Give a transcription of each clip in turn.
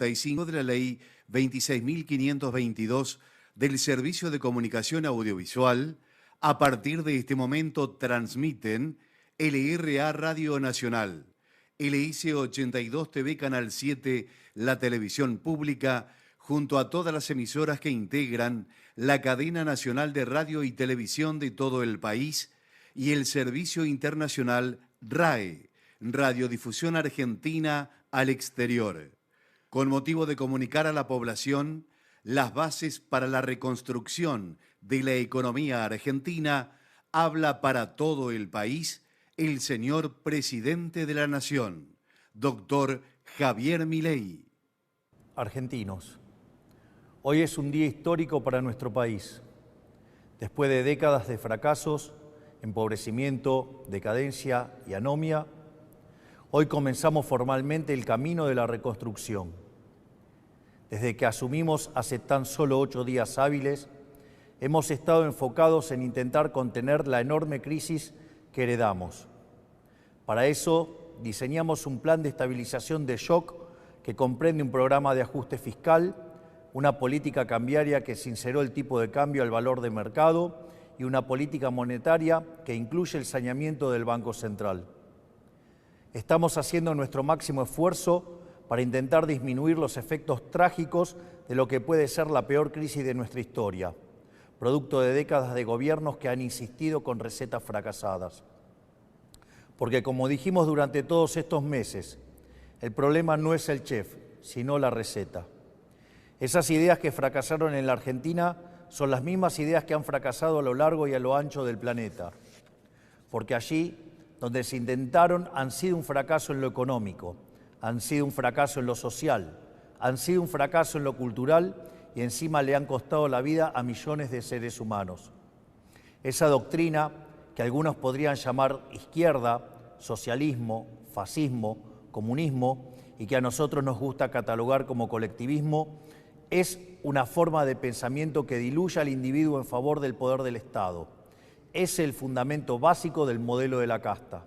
35 de la Ley 26.522 del Servicio de Comunicación Audiovisual, a partir de este momento transmiten LRA Radio Nacional, LIC 82 TV Canal 7, la televisión pública, junto a todas las emisoras que integran la cadena nacional de radio y televisión de todo el país, y el Servicio Internacional RAE, Radiodifusión Argentina al exterior, con motivo de comunicar a la población las bases para la reconstrucción de la economía argentina. Habla para todo el país el señor Presidente de la Nación, doctor Javier Milei. Argentinos, hoy es un día histórico para nuestro país. Después de décadas de fracasos, empobrecimiento, decadencia y anomia, hoy comenzamos formalmente el camino de la reconstrucción. Desde que asumimos hace tan solo 8 días hábiles, hemos estado enfocados en intentar contener la enorme crisis que heredamos. Para eso, diseñamos un plan de estabilización de shock que comprende un programa de ajuste fiscal, una política cambiaria que sinceró el tipo de cambio al valor de mercado y una política monetaria que incluye el saneamiento del Banco Central. Estamos haciendo nuestro máximo esfuerzo para intentar disminuir los efectos trágicos de lo que puede ser la peor crisis de nuestra historia, producto de décadas de gobiernos que han insistido con recetas fracasadas. Porque, como dijimos durante todos estos meses, el problema no es el chef, sino la receta. Esas ideas que fracasaron en la Argentina son las mismas ideas que han fracasado a lo largo y a lo ancho del planeta. Porque allí, donde se intentaron, han sido un fracaso en lo económico, han sido un fracaso en lo social, han sido un fracaso en lo cultural y encima le han costado la vida a millones de seres humanos. Esa doctrina, que algunos podrían llamar izquierda, socialismo, fascismo, comunismo, y que a nosotros nos gusta catalogar como colectivismo, es una forma de pensamiento que diluye al individuo en favor del poder del Estado. Es el fundamento básico del modelo de la casta.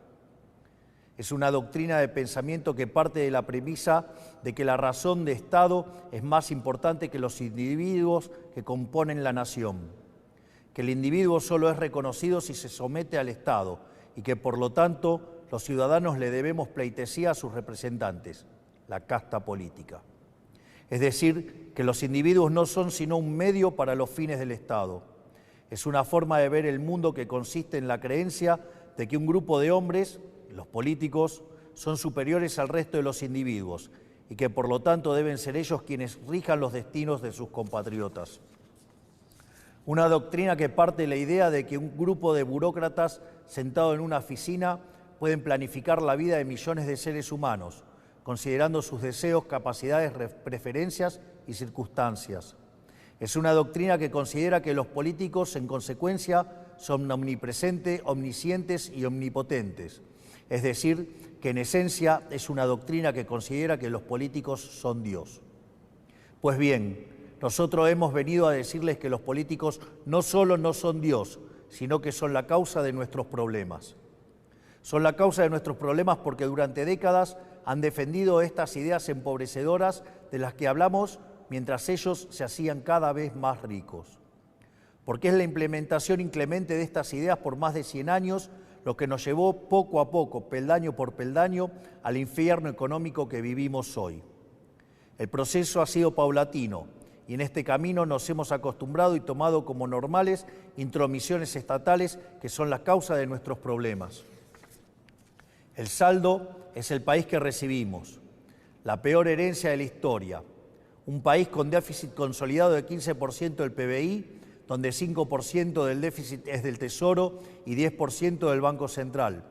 Es una doctrina de pensamiento que parte de la premisa de que la razón de Estado es más importante que los individuos que componen la nación, que el individuo solo es reconocido si se somete al Estado y que, por lo tanto, los ciudadanos le debemos pleitesía a sus representantes, la casta política. Es decir, que los individuos no son sino un medio para los fines del Estado. Es una forma de ver el mundo que consiste en la creencia de que un grupo de hombres, los políticos, son superiores al resto de los individuos y que por lo tanto deben ser ellos quienes rijan los destinos de sus compatriotas. Una doctrina que parte de la idea de que un grupo de burócratas sentados en una oficina pueden planificar la vida de millones de seres humanos, considerando sus deseos, capacidades, preferencias y circunstancias. Es una doctrina que considera que los políticos, en consecuencia, son omnipresentes, omniscientes y omnipotentes. Es decir, que en esencia es una doctrina que considera que los políticos son Dios. Pues bien, nosotros hemos venido a decirles que los políticos no solo no son Dios, sino que son la causa de nuestros problemas. Son la causa de nuestros problemas porque durante décadas han defendido estas ideas empobrecedoras de las que hablamos mientras ellos se hacían cada vez más ricos. Porque es la implementación inclemente de estas ideas por más de 100 años lo que nos llevó poco a poco, peldaño por peldaño, al infierno económico que vivimos hoy. El proceso ha sido paulatino y en este camino nos hemos acostumbrado y tomado como normales intromisiones estatales que son la causa de nuestros problemas. El saldo es el país que recibimos, la peor herencia de la historia. Un país con déficit consolidado de 15% del PBI, donde 5% del déficit es del Tesoro y 10% del Banco Central.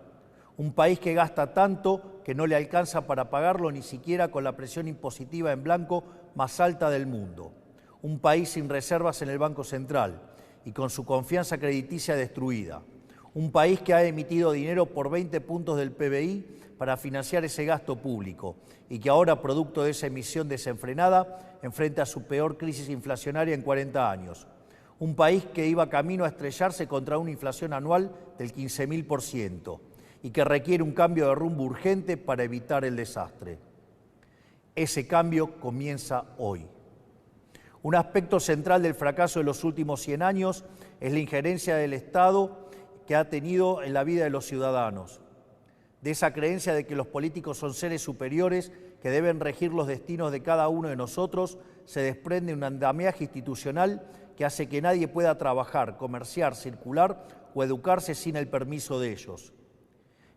Un país que gasta tanto que no le alcanza para pagarlo ni siquiera con la presión impositiva en blanco más alta del mundo. Un país sin reservas en el Banco Central y con su confianza crediticia destruida. Un país que ha emitido dinero por 20 puntos del PBI para financiar ese gasto público y que ahora, producto de esa emisión desenfrenada, enfrenta su peor crisis inflacionaria en 40 años. Un país que iba camino a estrellarse contra una inflación anual del 15.000% y que requiere un cambio de rumbo urgente para evitar el desastre. Ese cambio comienza hoy. Un aspecto central del fracaso de los últimos 100 años es la injerencia del Estado que ha tenido en la vida de los ciudadanos. De esa creencia de que los políticos son seres superiores que deben regir los destinos de cada uno de nosotros, se desprende un andamiaje institucional que hace que nadie pueda trabajar, comerciar, circular o educarse sin el permiso de ellos.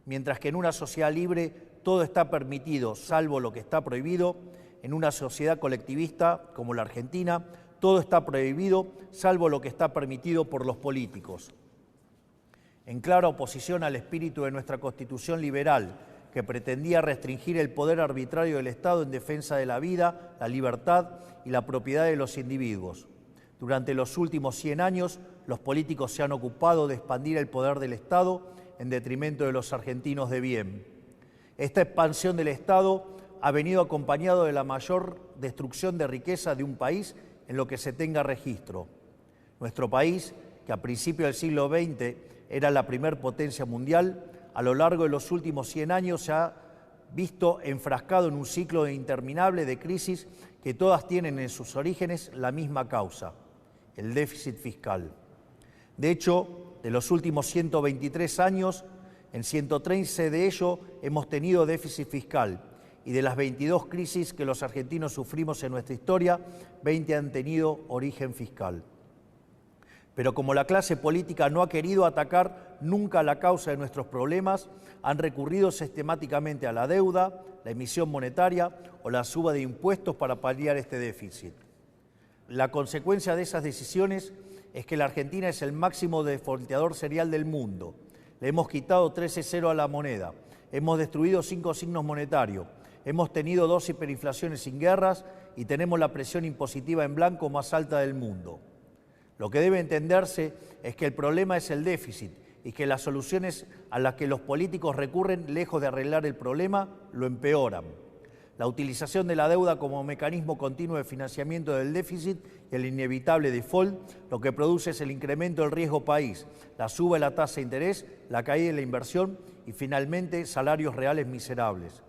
Mientras que en una sociedad libre todo está permitido, salvo lo que está prohibido, en una sociedad colectivista como la Argentina, todo está prohibido, salvo lo que está permitido por los políticos. En clara oposición al espíritu de nuestra Constitución liberal, que pretendía restringir el poder arbitrario del Estado en defensa de la vida, la libertad y la propiedad de los individuos. Durante los últimos 100 años, los políticos se han ocupado de expandir el poder del Estado en detrimento de los argentinos de bien. Esta expansión del Estado ha venido acompañado de la mayor destrucción de riqueza de un país en lo que se tenga registro. Nuestro país, que a principios del siglo XX era la primer potencia mundial, a lo largo de los últimos 100 años se ha visto enfrascado en un ciclo interminable de crisis que todas tienen en sus orígenes la misma causa, el déficit fiscal. De hecho, de los últimos 123 años, en 113 de ellos hemos tenido déficit fiscal, y de las 22 crisis que los argentinos sufrimos en nuestra historia, 20 han tenido origen fiscal. Pero como la clase política no ha querido atacar nunca la causa de nuestros problemas, han recurrido sistemáticamente a la deuda, la emisión monetaria o la suba de impuestos para paliar este déficit. La consecuencia de esas decisiones es que la Argentina es el máximo defaulteador serial del mundo. Le hemos quitado 13-0 a la moneda, hemos destruido 5 signos monetarios, hemos tenido 2 hiperinflaciones sin guerras y tenemos la presión impositiva en blanco más alta del mundo. Lo que debe entenderse es que el problema es el déficit y que las soluciones a las que los políticos recurren, lejos de arreglar el problema, lo empeoran. La utilización de la deuda como mecanismo continuo de financiamiento del déficit y el inevitable default, lo que produce es el incremento del riesgo país, la suba de la tasa de interés, la caída de la inversión y finalmente salarios reales miserables.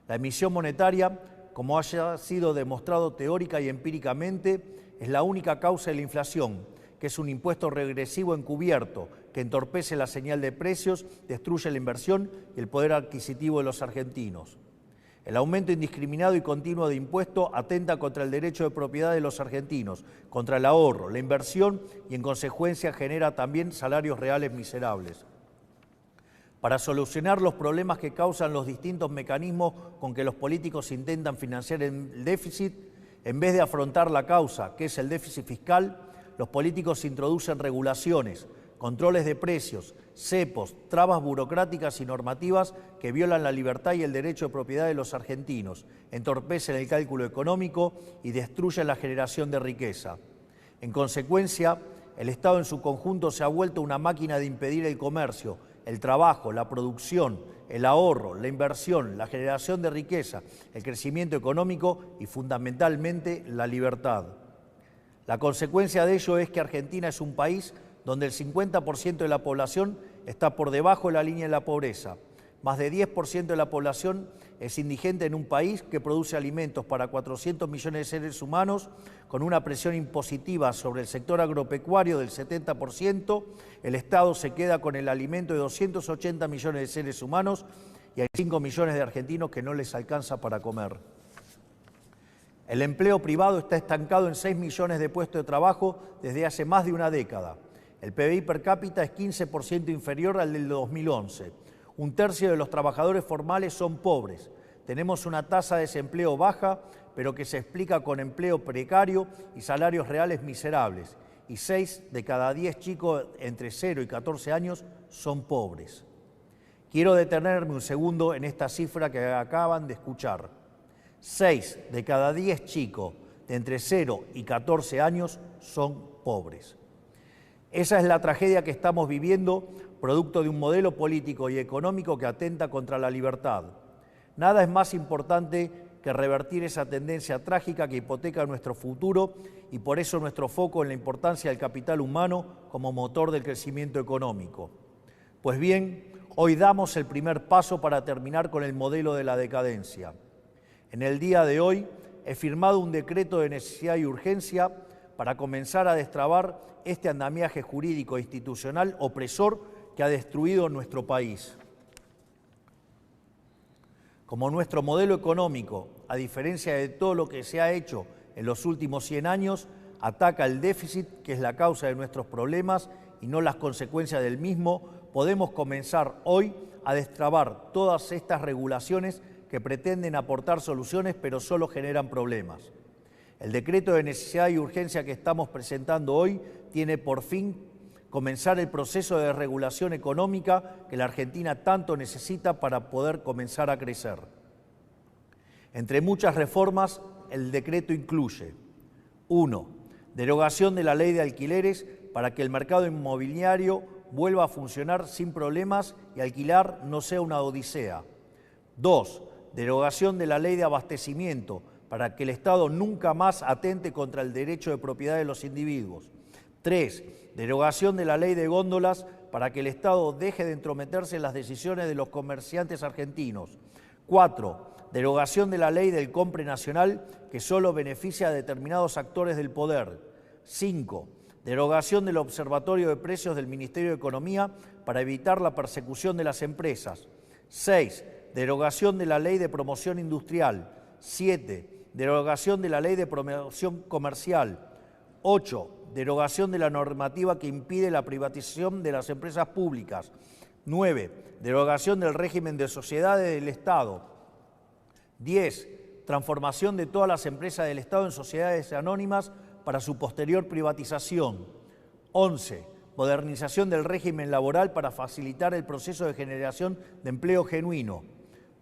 La emisión monetaria, como haya sido demostrado teórica y empíricamente, es la única causa de la inflación, que es un impuesto regresivo encubierto que entorpece la señal de precios, destruye la inversión y el poder adquisitivo de los argentinos. El aumento indiscriminado y continuo de impuestos atenta contra el derecho de propiedad de los argentinos, contra el ahorro, la inversión y en consecuencia genera también salarios reales miserables. Para solucionar los problemas que causan los distintos mecanismos con que los políticos intentan financiar el déficit, en vez de afrontar la causa, que es el déficit fiscal, los políticos introducen regulaciones, controles de precios, cepos, trabas burocráticas y normativas que violan la libertad y el derecho de propiedad de los argentinos, entorpecen el cálculo económico y destruyen la generación de riqueza. En consecuencia, el Estado en su conjunto se ha vuelto una máquina de impedir el comercio, el trabajo, la producción, el ahorro, la inversión, la generación de riqueza, el crecimiento económico y fundamentalmente la libertad. La consecuencia de ello es que Argentina es un país donde el 50% de la población está por debajo de la línea de la pobreza. Más de 10% de la población es indigente en un país que produce alimentos para 400 millones de seres humanos, con una presión impositiva sobre el sector agropecuario del 70%, el Estado se queda con el alimento de 280 millones de seres humanos y hay 5 millones de argentinos que no les alcanza para comer. El empleo privado está estancado en 6 millones de puestos de trabajo desde hace más de una década. El PBI per cápita es 15% inferior al del 2011. Un tercio de los trabajadores formales son pobres. Tenemos una tasa de desempleo baja, pero que se explica con empleo precario y salarios reales miserables. Y 6 de cada 10 chicos entre 0 y 14 años son pobres. Quiero detenerme un segundo en esta cifra que acaban de escuchar. 6 de cada 10 chicos de entre 0 y 14 años son pobres. Esa es la tragedia que estamos viviendo, producto de un modelo político y económico que atenta contra la libertad. Nada es más importante que revertir esa tendencia trágica que hipoteca nuestro futuro y por eso nuestro foco en la importancia del capital humano como motor del crecimiento económico. Pues bien, hoy damos el primer paso para terminar con el modelo de la decadencia. En el día de hoy he firmado un decreto de necesidad y urgencia para comenzar a destrabar este andamiaje jurídico e institucional opresor que ha destruido nuestro país. Como nuestro modelo económico, a diferencia de todo lo que se ha hecho en los últimos 100 años, ataca el déficit, que es la causa de nuestros problemas y no las consecuencias del mismo, podemos comenzar hoy a destrabar todas estas regulaciones que pretenden aportar soluciones pero solo generan problemas. El decreto de necesidad y urgencia que estamos presentando hoy tiene por fin comenzar el proceso de regulación económica que la Argentina tanto necesita para poder comenzar a crecer. Entre muchas reformas, el decreto incluye: 1. Derogación de la ley de alquileres para que el mercado inmobiliario vuelva a funcionar sin problemas y alquilar no sea una odisea. 2. Derogación de la ley de abastecimiento para que el Estado nunca más atente contra el derecho de propiedad de los individuos. 3. Derogación de la ley de góndolas para que el Estado deje de entrometerse en las decisiones de los comerciantes argentinos. 4. Derogación de la ley del compre nacional que solo beneficia a determinados actores del poder. 5. Derogación del Observatorio de Precios del Ministerio de Economía para evitar la persecución de las empresas. 6. Derogación de la ley de promoción industrial. 7. Derogación de la ley de promoción comercial. 8. Derogación de la normativa que impide la privatización de las empresas públicas. 9. Derogación del régimen de sociedades del Estado. 10. Transformación de todas las empresas del Estado en sociedades anónimas para su posterior privatización. 11. Modernización del régimen laboral para facilitar el proceso de generación de empleo genuino.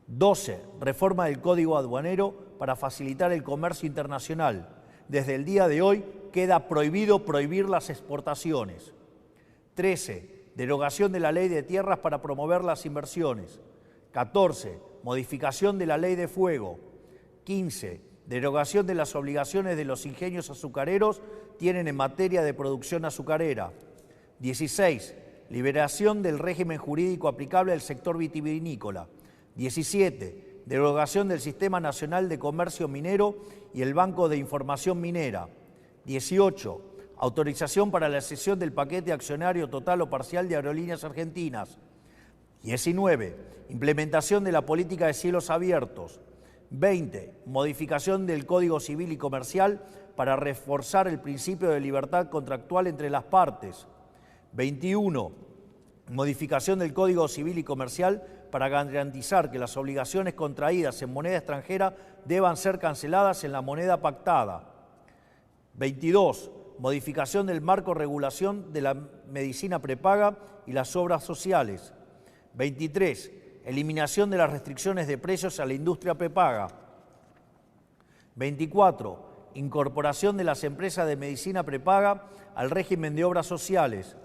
12. Reforma del Código Aduanero para facilitar el comercio internacional. Desde el día de hoy queda prohibido prohibir las exportaciones. 13. Derogación de la ley de tierras para promover las inversiones. 14. Modificación de la ley de fuego. 15. Derogación de las obligaciones de los ingenios azucareros tienen en materia de producción azucarera. 16. Liberación del régimen jurídico aplicable al sector vitivinícola. 17. Derogación del Sistema Nacional de Comercio Minero y el Banco de Información Minera. 18. Autorización para la cesión del paquete accionario total o parcial de Aerolíneas Argentinas. 19. Implementación de la política de cielos abiertos. 20. Modificación del Código Civil y Comercial para reforzar el principio de libertad contractual entre las partes. 21. Modificación del Código Civil y Comercial para garantizar que las obligaciones contraídas en moneda extranjera deban ser canceladas en la moneda pactada. 22. Modificación del marco de regulación de la medicina prepaga y las obras sociales. 23. Eliminación de las restricciones de precios a la industria prepaga. 24. Incorporación de las empresas de medicina prepaga al régimen de obras sociales.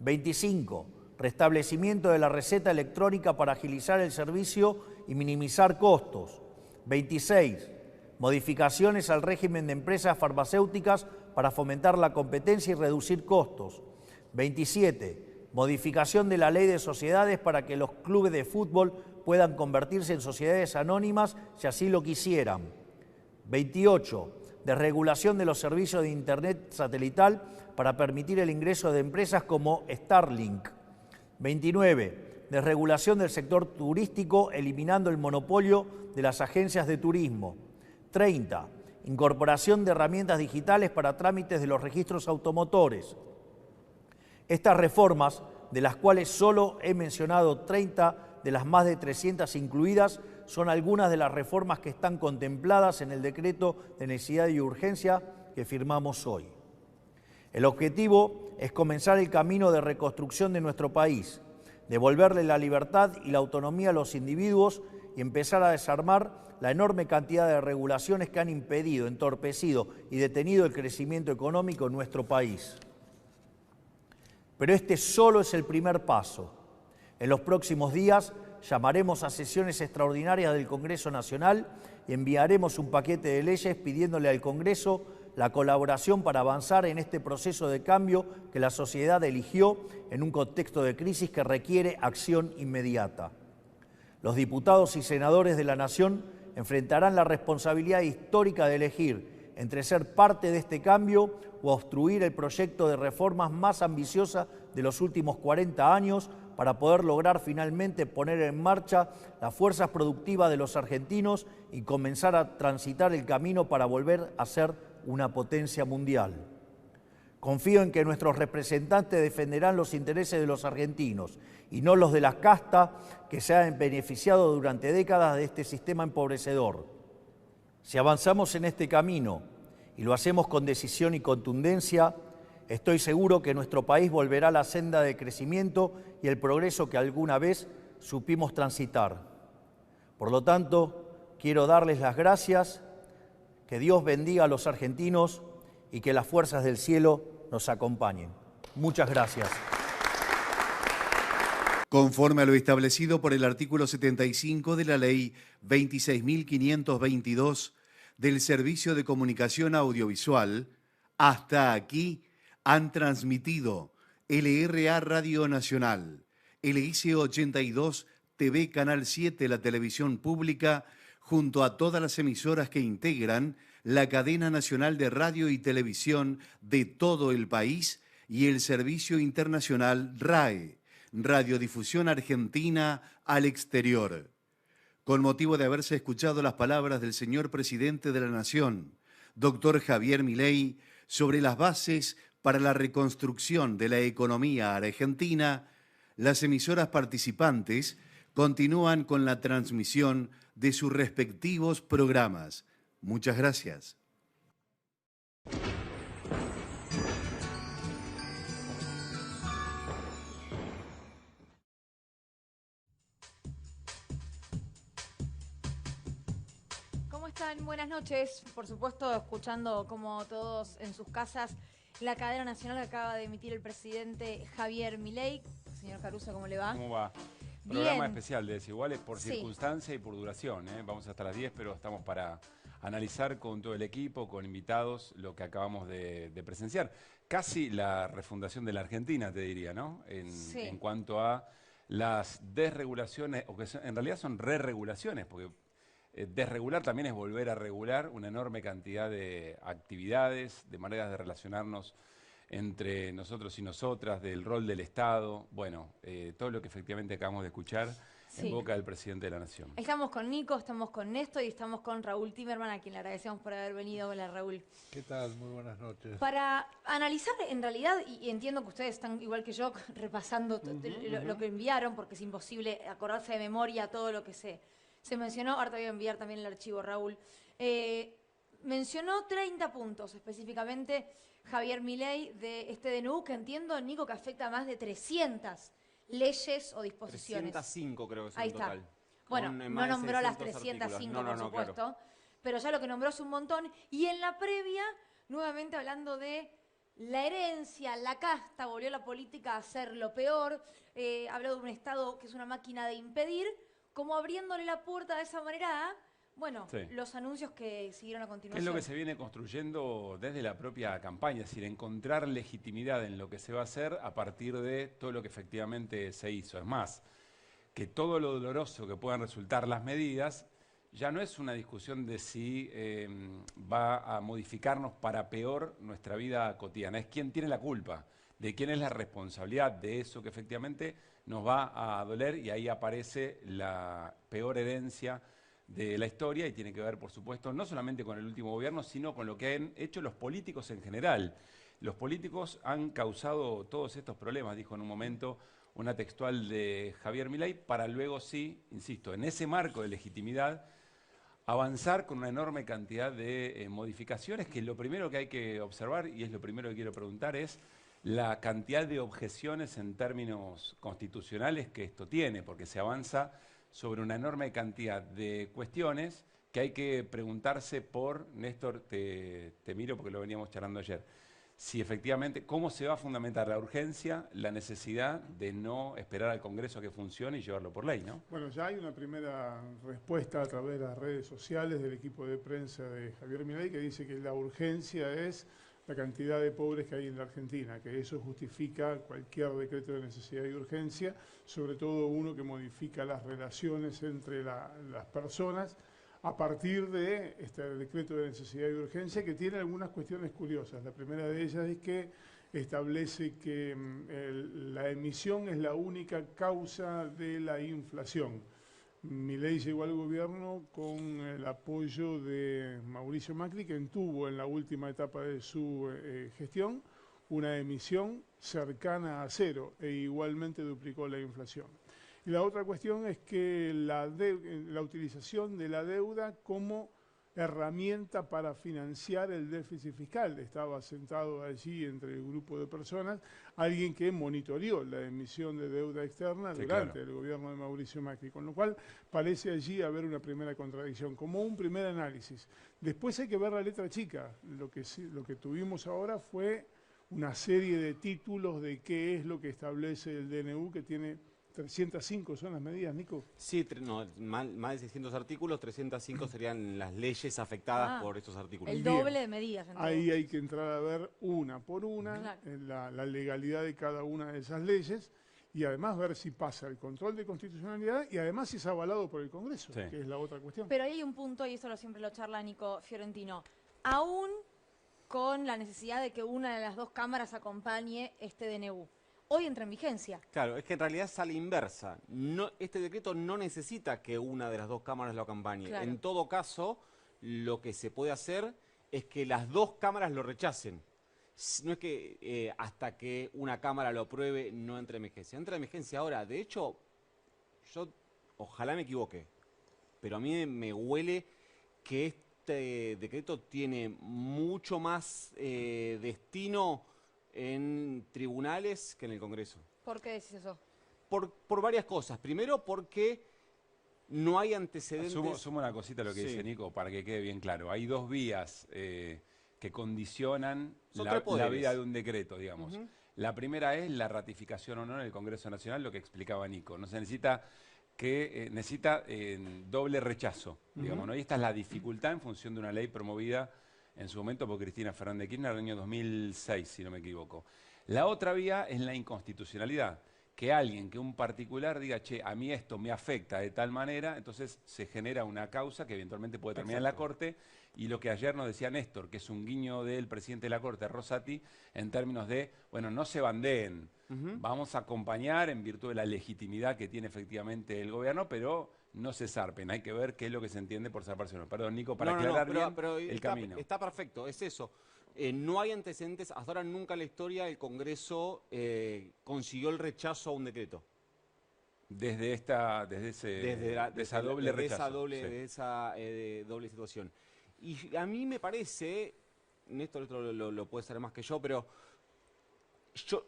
25. Restablecimiento de la receta electrónica para agilizar el servicio y minimizar costos. 26. Modificaciones al régimen de empresas farmacéuticas para fomentar la competencia y reducir costos. 27. Modificación de la ley de sociedades para que los clubes de fútbol puedan convertirse en sociedades anónimas si así lo quisieran. 28. Desregulación de los servicios de Internet satelital para permitir el ingreso de empresas como Starlink. 29. Desregulación del sector turístico, eliminando el monopolio de las agencias de turismo. 30. Incorporación de herramientas digitales para trámites de los registros automotores. Estas reformas, de las cuales solo he mencionado 30 de las más de 300 incluidas, son algunas de las reformas que están contempladas en el decreto de necesidad y urgencia que firmamos hoy. El objetivo es comenzar el camino de reconstrucción de nuestro país, devolverle la libertad y la autonomía a los individuos y empezar a desarmar la enorme cantidad de regulaciones que han impedido, entorpecido y detenido el crecimiento económico en nuestro país. Pero este solo es el primer paso. En los próximos días llamaremos a sesiones extraordinarias del Congreso Nacional y enviaremos un paquete de leyes pidiéndole al Congreso la colaboración para avanzar en este proceso de cambio que la sociedad eligió en un contexto de crisis que requiere acción inmediata. Los diputados y senadores de la Nación enfrentarán la responsabilidad histórica de elegir entre ser parte de este cambio o obstruir el proyecto de reformas más ambiciosa de los últimos 40 años para poder lograr finalmente poner en marcha las fuerzas productivas de los argentinos y comenzar a transitar el camino para volver a ser una potencia mundial. Confío en que nuestros representantes defenderán los intereses de los argentinos y no los de las castas que se han beneficiado durante décadas de este sistema empobrecedor. Si avanzamos en este camino y lo hacemos con decisión y contundencia, estoy seguro que nuestro país volverá a la senda de crecimiento y el progreso que alguna vez supimos transitar. Por lo tanto, quiero darles las gracias, que Dios bendiga a los argentinos y que las fuerzas del cielo nos acompañen. Muchas gracias. Conforme a lo establecido por el artículo 75 de la Ley 26.522 del Servicio de Comunicación Audiovisual, hasta aquí han transmitido LRA Radio Nacional, LIC 82 TV Canal 7, la televisión pública, junto a todas las emisoras que integran la cadena nacional de radio y televisión de todo el país y el servicio internacional RAE, Radiodifusión Argentina al Exterior. Con motivo de haberse escuchado las palabras del señor presidente de la Nación, doctor Javier Milei, sobre las bases para la reconstrucción de la economía argentina, las emisoras participantes continúan con la transmisión de sus respectivos programas. Muchas gracias. ¿Cómo están? Buenas noches. Por supuesto, escuchando como todos en sus casas la cadena nacional que acaba de emitir el presidente Javier Milei. Señor Caruso, ¿cómo le va? ¿Cómo va? Bien. Programa especial de Desiguales por Sí. circunstancia y por duración. Vamos hasta las 10, pero estamos para analizar con todo el equipo, con invitados, lo que acabamos de presenciar. Casi la refundación de la Argentina, te diría, ¿no? Sí. En cuanto a las desregulaciones, o que en realidad son re-regulaciones, porque desregular también es volver a regular una enorme cantidad de actividades, de maneras de relacionarnos entre nosotros y nosotras, del rol del Estado, bueno, todo lo que efectivamente acabamos de escuchar Sí. en boca del presidente de la Nación. Estamos con Nico, estamos con Néstor y estamos con Raúl Timerman, a quien le agradecemos por haber venido. Hola, Raúl. ¿Qué tal? Muy buenas noches. Para analizar, en realidad, y entiendo que ustedes están igual que yo repasando lo que enviaron, porque es imposible acordarse de memoria todo lo que se mencionó. Ahora te voy a enviar también el archivo, Raúl. Mencionó 30 puntos específicamente Javier Milei de este DNU, que entiendo, Nico, que afecta a más de 300 leyes o disposiciones. 305 creo que son Ahí en está. total. Bueno, Con, no más de nombró las 600 305, artículos. por supuesto, Claro. pero ya lo que nombró es un montón. Y en la previa, nuevamente hablando de la herencia, la casta, volvió la política a ser lo peor, habló de un Estado que es una máquina de impedir, como abriéndole la puerta de esa manera a, bueno, Sí. los anuncios que siguieron a ¿Qué continuación. es lo que se viene construyendo desde la propia campaña? Es decir, encontrar legitimidad en lo que se va a hacer a partir de todo lo que efectivamente se hizo. Es más, que todo lo doloroso que puedan resultar las medidas ya no es una discusión de si va a modificarnos para peor nuestra vida cotidiana. Es quién tiene la culpa, de quién es la responsabilidad de eso que efectivamente nos va a doler, y ahí aparece la peor herencia de la historia, y tiene que ver, por supuesto, no solamente con el último gobierno, sino con lo que han hecho los políticos en general. Los políticos han causado todos estos problemas, dijo en un momento una textual de Javier Milei, para luego sí, insisto, en ese marco de legitimidad, avanzar con una enorme cantidad de modificaciones, que lo primero que hay que observar, y es lo primero que quiero preguntar, es la cantidad de objeciones en términos constitucionales que esto tiene, porque se avanza sobre una enorme cantidad de cuestiones que hay que preguntarse por, Néstor, te miro porque lo veníamos charlando ayer, si efectivamente, cómo se va a fundamentar la urgencia, la necesidad de no esperar al Congreso a que funcione y llevarlo por ley, ¿no? Bueno, ya hay una primera respuesta a través de las redes sociales del equipo de prensa de Javier Milei, que dice que la urgencia es la cantidad de pobres que hay en la Argentina, que eso justifica cualquier decreto de necesidad y urgencia, sobre todo uno que modifica las relaciones entre las personas a partir de este decreto de necesidad y urgencia, que tiene algunas cuestiones curiosas. La primera de ellas es que establece que la emisión es la única causa de la inflación. Milei llegó al gobierno con el apoyo de Mauricio Macri, quien tuvo en la última etapa de su gestión una emisión cercana a cero e igualmente duplicó la inflación. Y la otra cuestión es que la utilización de la deuda como herramienta para financiar el déficit fiscal. Estaba sentado allí entre el grupo de personas alguien que monitoreó la emisión de deuda externa durante el gobierno de Mauricio Macri, con lo cual parece allí haber una primera contradicción, como un primer análisis. Después hay que ver la letra chica. Lo que tuvimos ahora fue una serie de títulos de qué es lo que establece el DNU, que tiene 305 son las medidas, Nico. Sí, más de 600 artículos, 305 serían las leyes afectadas por estos artículos. El doble de medidas. Entonces. Ahí hay que entrar a ver una por una la legalidad de cada una de esas leyes y además ver si pasa el control de constitucionalidad y además si es avalado por el Congreso, que es la otra cuestión. Pero hay un punto, y eso siempre lo charla Nico Fiorentino, aún con la necesidad de que una de las dos cámaras acompañe este DNU. Hoy entra en vigencia. Claro, es que en realidad es a la inversa. No, este decreto no necesita que una de las dos cámaras lo acompañe. Claro. En todo caso, lo que se puede hacer es que las dos cámaras lo rechacen. No es que hasta que una cámara lo apruebe no entre en vigencia. Entra en vigencia ahora. De hecho, yo ojalá me equivoque, pero a mí me huele que este decreto tiene mucho más destino en tribunales que en el Congreso. ¿Por qué decís eso? Por varias cosas. Primero porque no hay antecedentes... Sumo una cosita a lo que dice Nico, para que quede bien claro. Hay dos vías que condicionan la vida de un decreto, digamos. La primera es la ratificación o no en el Congreso Nacional, lo que explicaba Nico. No se necesita doble rechazo, digamos, ¿no? Y esta es la dificultad en función de una ley promovida en su momento por Cristina Fernández de Kirchner en el año 2006, si no me equivoco. La otra vía es la inconstitucionalidad, que un particular diga, che, a mí esto me afecta de tal manera, entonces se genera una causa que eventualmente puede terminar en la Corte, y lo que ayer nos decía Néstor, que es un guiño del presidente de la Corte, Rosati, en términos de, bueno, no se bandeen, vamos a acompañar en virtud de la legitimidad que tiene efectivamente el gobierno, pero no se zarpen, hay que ver qué es lo que se entiende por zarparse. Perdón, Nico, para aclarar bien el camino. Está perfecto, es eso. No hay antecedentes, hasta ahora nunca en la historia el Congreso consiguió el rechazo a un decreto. Desde esa doble rechazo. De esa doble situación. Y a mí me parece, Néstor lo puede saber más que yo, pero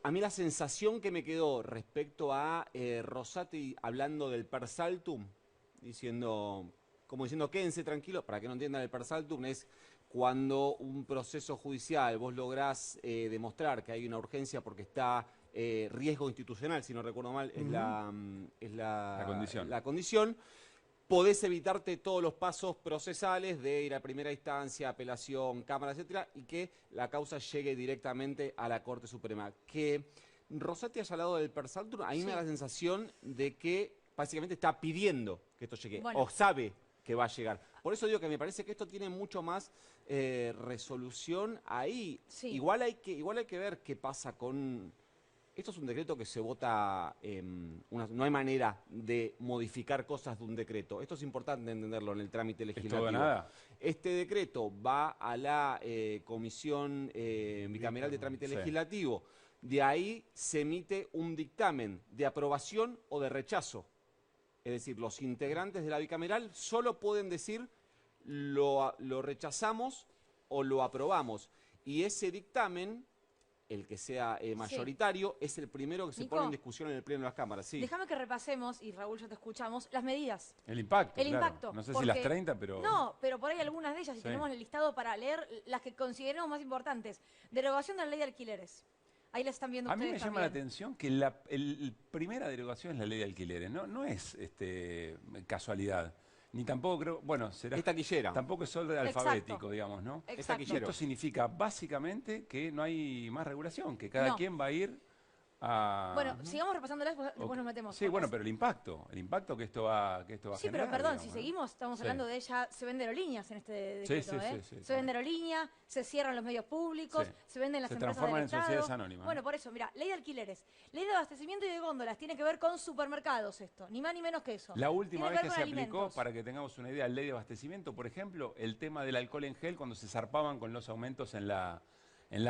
a mí la sensación que me quedó respecto a Rosati hablando del per saltum, como diciendo quédense tranquilos, para que no entiendan el per saltum, es cuando un proceso judicial vos lográs demostrar que hay una urgencia porque está riesgo institucional, si no recuerdo mal, es la condición, podés evitarte todos los pasos procesales de ir a primera instancia, apelación, cámara, etcétera, y que la causa llegue directamente a la Corte Suprema. Que Rosati haya hablado del per saltum, a mí me da la sensación de que básicamente está pidiendo que esto llegue, o sabe que va a llegar. Por eso digo que me parece que esto tiene mucho más resolución ahí. Sí. Igual hay que ver qué pasa con... Esto es un decreto que se vota, no hay manera de modificar cosas de un decreto. Esto es importante entenderlo en el trámite legislativo. ¿Es todo nada? Este decreto va a la Comisión Bicameral de Trámite Legislativo. De ahí se emite un dictamen de aprobación o de rechazo. Es decir, los integrantes de la bicameral solo pueden decir lo rechazamos o lo aprobamos. Y ese dictamen, el que sea mayoritario, es el primero que se pone en discusión en el Pleno de las Cámaras. Sí. Déjame que repasemos, y Raúl, ya te escuchamos, las medidas. El impacto, El impacto. No sé si las 30, pero... No, pero por ahí algunas de ellas, y tenemos el listado para leer las que consideramos más importantes. Derogación de la ley de alquileres. Ahí la están viendo ustedes. A mí me llama la atención que la primera derogación es la ley de alquileres. No es casualidad. Ni tampoco creo, bueno, será... Es taquillera. Tampoco es orden alfabético, digamos, ¿no? Exacto. Esto significa básicamente que no hay más regulación, que cada quien va a ir Bueno, sigamos repasándolas, después nos metemos. Sí, bueno, pero el impacto que esto va a generar. Sí, pero perdón, digamos, si ¿no? seguimos, estamos hablando de ella, se venden aerolíneas en este decreto, Sí, se venden aerolíneas, se cierran los medios públicos, Sí. se venden las Se empresas del transforman en Estado. sociedades anónimas. Bueno, por eso, mira, ley de alquileres, ley de abastecimiento y de góndolas, tiene que ver con supermercados esto, ni más ni menos que eso. La última Tiene vez ver que con se aplicó, alimentos. para que tengamos una idea, ley de abastecimiento, por ejemplo, el tema del alcohol en gel cuando se zarpaban con los aumentos en la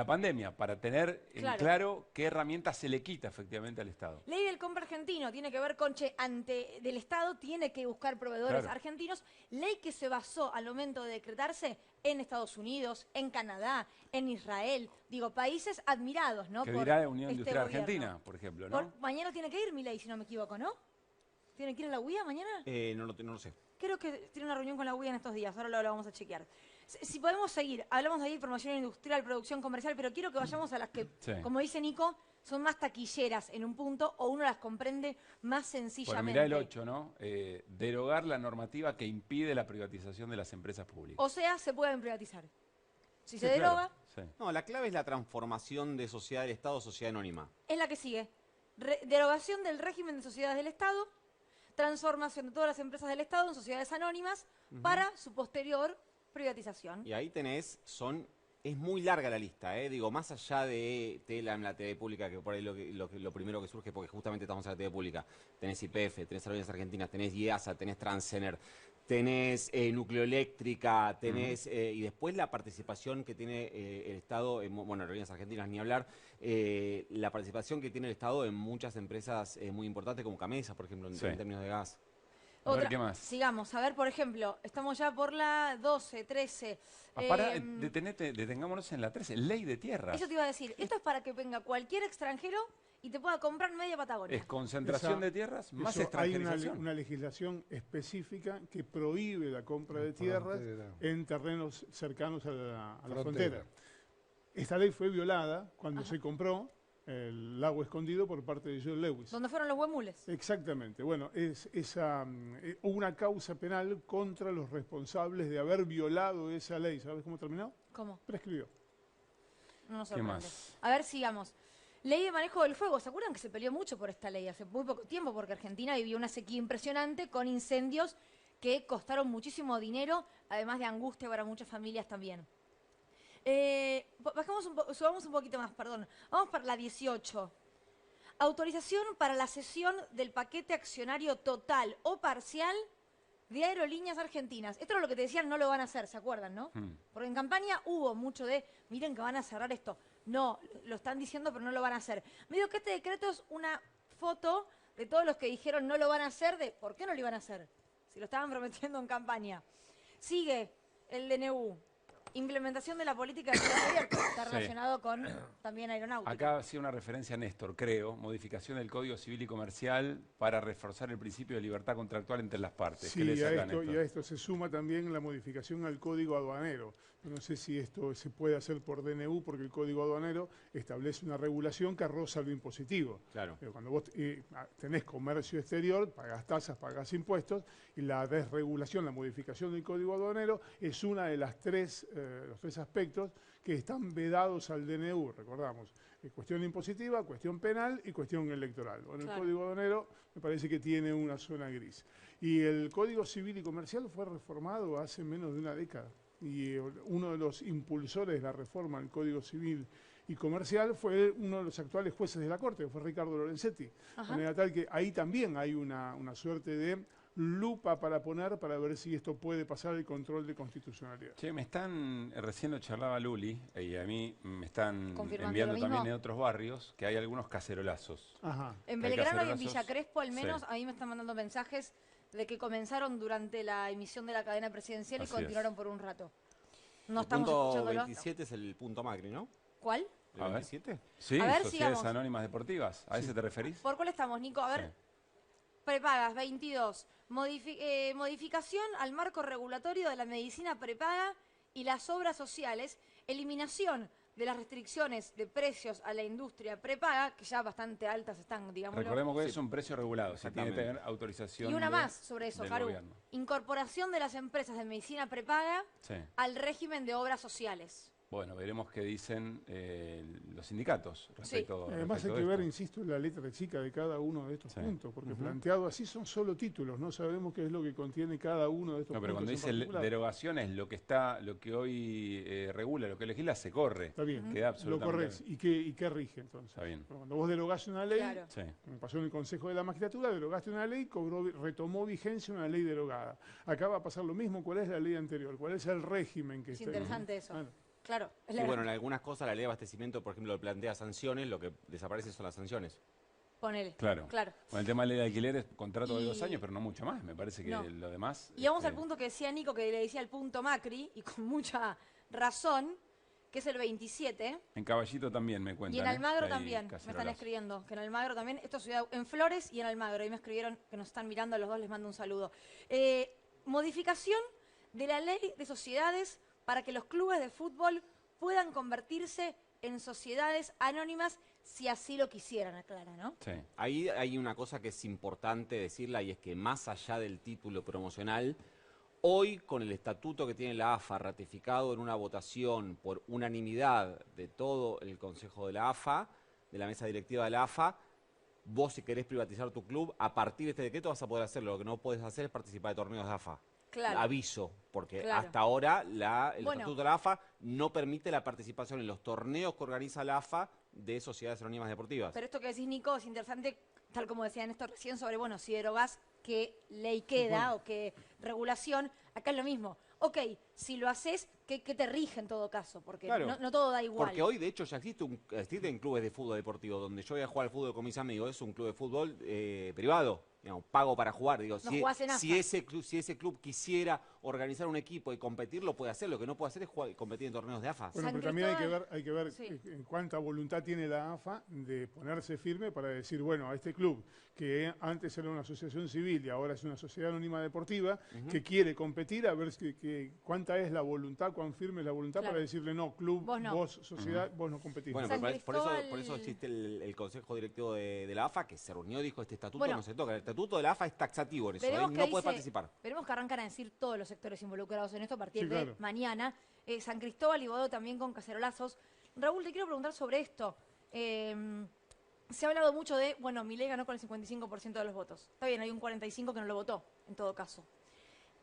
pandemia, para tener en claro qué herramientas se le quita efectivamente al Estado. Ley del compra argentino, tiene que ver con, del Estado tiene que buscar proveedores argentinos. Ley que se basó al momento de decretarse en Estados Unidos, en Canadá, en Israel. Digo, países admirados, ¿no? Que por dirá Unión este Industrial gobierno. Argentina, por ejemplo, ¿no? Mañana tiene que ir Milei, si no me equivoco, ¿no? ¿Tiene que ir a la UIA mañana? No lo sé. Creo que tiene una reunión con la UIA en estos días, ahora lo vamos a chequear. Si podemos seguir, hablamos de ahí promoción industrial, producción comercial, pero quiero que vayamos a las que, como dice Nico, son más taquilleras en un punto o uno las comprende más sencillamente. Bueno, mirá el 8, ¿no? Derogar la normativa que impide la privatización de las empresas públicas. O sea, se pueden privatizar. Si se deroga, No, la clave es la transformación de sociedad del Estado a sociedad anónima. es la que sigue. Derogación del régimen de sociedades del Estado, transformación de todas las empresas del Estado en sociedades anónimas para su posterior privatización. Y ahí tenés, es muy larga la lista, digo, más allá de TELAM, la TV pública, que por ahí lo primero que surge, porque justamente estamos en la TV pública, tenés YPF, tenés Aerolíneas Argentinas, tenés IEASA, tenés Transener, tenés Nucleoeléctrica, tenés, y después la participación que tiene el Estado, bueno, Aerolíneas Argentinas ni hablar, la participación que tiene el Estado en muchas empresas muy importantes, como Camesa, por ejemplo, en términos de gas. A ver, ¿qué más? Sigamos, a ver, por ejemplo, estamos ya por la 12, 13. Detengámonos en la 13, ley de tierras. Eso te iba a decir, esto es para que venga cualquier extranjero y te pueda comprar media Patagonia. Es concentración de tierras más Hay extranjerización. una legislación específica que prohíbe la compra de tierras en terrenos cercanos a la frontera. Esta ley fue violada cuando se compró el lago escondido por parte de John Lewis. ¿Dónde fueron los huemules? Exactamente. Bueno, hubo una causa penal contra los responsables de haber violado esa ley. ¿Sabes cómo terminó? ¿Cómo? Prescribió. No nos ¿Qué sorprende. más? A ver, sigamos. Ley de manejo del fuego. ¿Se acuerdan que se peleó mucho por esta ley hace muy poco tiempo? Porque Argentina vivió una sequía impresionante con incendios que costaron muchísimo dinero, además de angustia para muchas familias también. Subamos un poquito más, perdón. Vamos para la 18. Autorización para la cesión del paquete accionario total o parcial de Aerolíneas Argentinas. Esto es lo que te decían, no lo van a hacer, ¿se acuerdan, no? Porque en campaña hubo mucho de, miren que van a cerrar esto. No, lo están diciendo, pero no lo van a hacer. Medio que este decreto es una foto de todos los que dijeron no lo van a hacer, de por qué no lo iban a hacer, si lo estaban prometiendo en campaña. Sigue el DNU. Implementación de la política de ciudad abierta, está relacionado con también aeronáutica. Acá hacía una referencia a Néstor, creo, modificación del Código Civil y Comercial para reforzar el principio de libertad contractual entre las partes. Sí, y a esto se suma también la modificación al Código Aduanero. No sé si esto se puede hacer por DNU, porque el Código Aduanero establece una regulación que roza lo impositivo. Claro. Cuando vos tenés comercio exterior, pagás tasas, pagás impuestos, y la desregulación, la modificación del Código Aduanero es una de los tres aspectos que están vedados al DNU, recordamos. Cuestión impositiva, cuestión penal y cuestión electoral. Bueno, claro. El Código Aduanero me parece que tiene una zona gris. Y el Código Civil y Comercial fue reformado hace menos de una década. Y uno de los impulsores de la reforma del Código Civil y Comercial fue uno de los actuales jueces de la Corte, que fue Ricardo Lorenzetti. De manera tal que ahí también hay una suerte de lupa para poner para ver si esto puede pasar el control de constitucionalidad. Che, recién lo charlaba Luli, y a mí me están enviando también de otros barrios, que hay algunos cacerolazos. En Belgrano y en Villa Crespo, al menos, a mí me están mandando mensajes de que comenzaron durante la emisión de la cadena presidencial y continuaron por un rato. No estamos escuchándolo. El punto 27 es el punto Macri, ¿no? ¿Cuál? ¿El 27? Sí, Sociedades Anónimas Deportivas. ¿A ese te referís? ¿Por cuál estamos, Nico? A ver. Prepagas, 22. Modificación al marco regulatorio de la medicina prepaga y las obras sociales. Eliminación de las restricciones de precios a la industria prepaga, que ya bastante altas están, digamos. Recordemos que es un precio regulado, si tiene que tener autorización. Y una más sobre eso, Caru. Incorporación de las empresas de medicina prepaga al régimen de obras sociales. Bueno, veremos qué dicen los sindicatos respecto, Además hay respecto que de ver, esto. insisto, la letra chica de cada uno de estos Sí. puntos, porque planteado así son solo títulos, no sabemos qué es lo que contiene cada uno de estos No, pero puntos cuando en dice particular. derogación es lo que hoy regula, lo que legisla, se corre. Está bien, Queda lo absolutamente. corres. ¿Y qué rige entonces? Está bien. Bueno, cuando vos derogás una ley, Claro. Sí. como pasó en el Consejo de la Magistratura, derogaste una ley, retomó vigencia una ley derogada. Acá va a pasar lo mismo. ¿Cuál es la ley anterior? ¿Cuál es el régimen que Es está? interesante eso. Bueno, Claro. Es Y la bueno, en gran- algunas cosas la ley de abastecimiento, por ejemplo, plantea sanciones, lo que desaparece son las sanciones. Ponele. Claro. Claro. Con el tema de ley de alquileres, contrato de Y- 2 años, pero no mucho más. Me parece que No. lo demás. Y vamos al punto que decía Nico, que le decía el punto Macri, y con mucha razón, que es el 27. En Caballito también me cuentan. Y en Almagro que hay también, me están cacerolazos. escribiendo, que en Almagro también, esto es ciudad, en Flores y en Almagro, y me escribieron que nos están mirando a los dos, les mando un saludo. Modificación de la ley de sociedades para que los clubes de fútbol puedan convertirse en sociedades anónimas si así lo quisieran, aclara, ¿no? Sí. Ahí hay una cosa que es importante decirla y es que más allá del título promocional, hoy con el estatuto que tiene la AFA ratificado en una votación por unanimidad de todo el Consejo de la AFA, de la mesa directiva de la AFA, vos si querés privatizar tu club, a partir de este decreto vas a poder hacerlo. Lo que no podés hacer es participar de torneos de AFA. Claro. Aviso, porque Claro. hasta ahora el Bueno. estatuto de la AFA no permite la participación en los torneos que organiza la AFA de sociedades anónimas deportivas. Pero esto que decís, Nico, es interesante, tal como decía Néstor recién, sobre, bueno, si derogás, qué ley queda o qué regulación. Acá es lo mismo. Ok, si lo haces, ¿qué te rige en todo caso? Porque Claro. no todo da igual. Porque hoy, de hecho, ya existen clubes de fútbol deportivo. Donde yo voy a jugar al fútbol con mis amigos, es un club de fútbol privado. Digamos, pago para jugar. Digo, No jugás en AFA. si ese club quisiera organizar un equipo y competir, lo puede hacer. Lo que no puede hacer es competir en torneos de AFA. Bueno, San pero también Cristóbal- hay que ver Sí. en cuánta voluntad tiene la AFA de ponerse firme para decir, bueno, a este club, que antes era una asociación civil y ahora es una sociedad anónima deportiva, que quiere competir, a ver cuánta es la voluntad, cuán firme es la voluntad Claro. para decirle, no, club, Vos no. vos sociedad, vos no competís. Bueno, San pero Cristóbal- por eso existe el Consejo Directivo de la AFA, que se reunió y dijo, este estatuto Bueno. no se toca. El estatuto de la AFA es taxativo en eso, Veremos no qué puede dice- participar. Veremos que arrancan a decir todos los sectores involucrados en esto a partir Sí, de claro. mañana. San Cristóbal y Bodó también con cacerolazos. Raúl, te quiero preguntar sobre esto. Se ha hablado mucho de, bueno, Milei ganó con el 55% de los votos. Está bien, hay un 45% que no lo votó, en todo caso.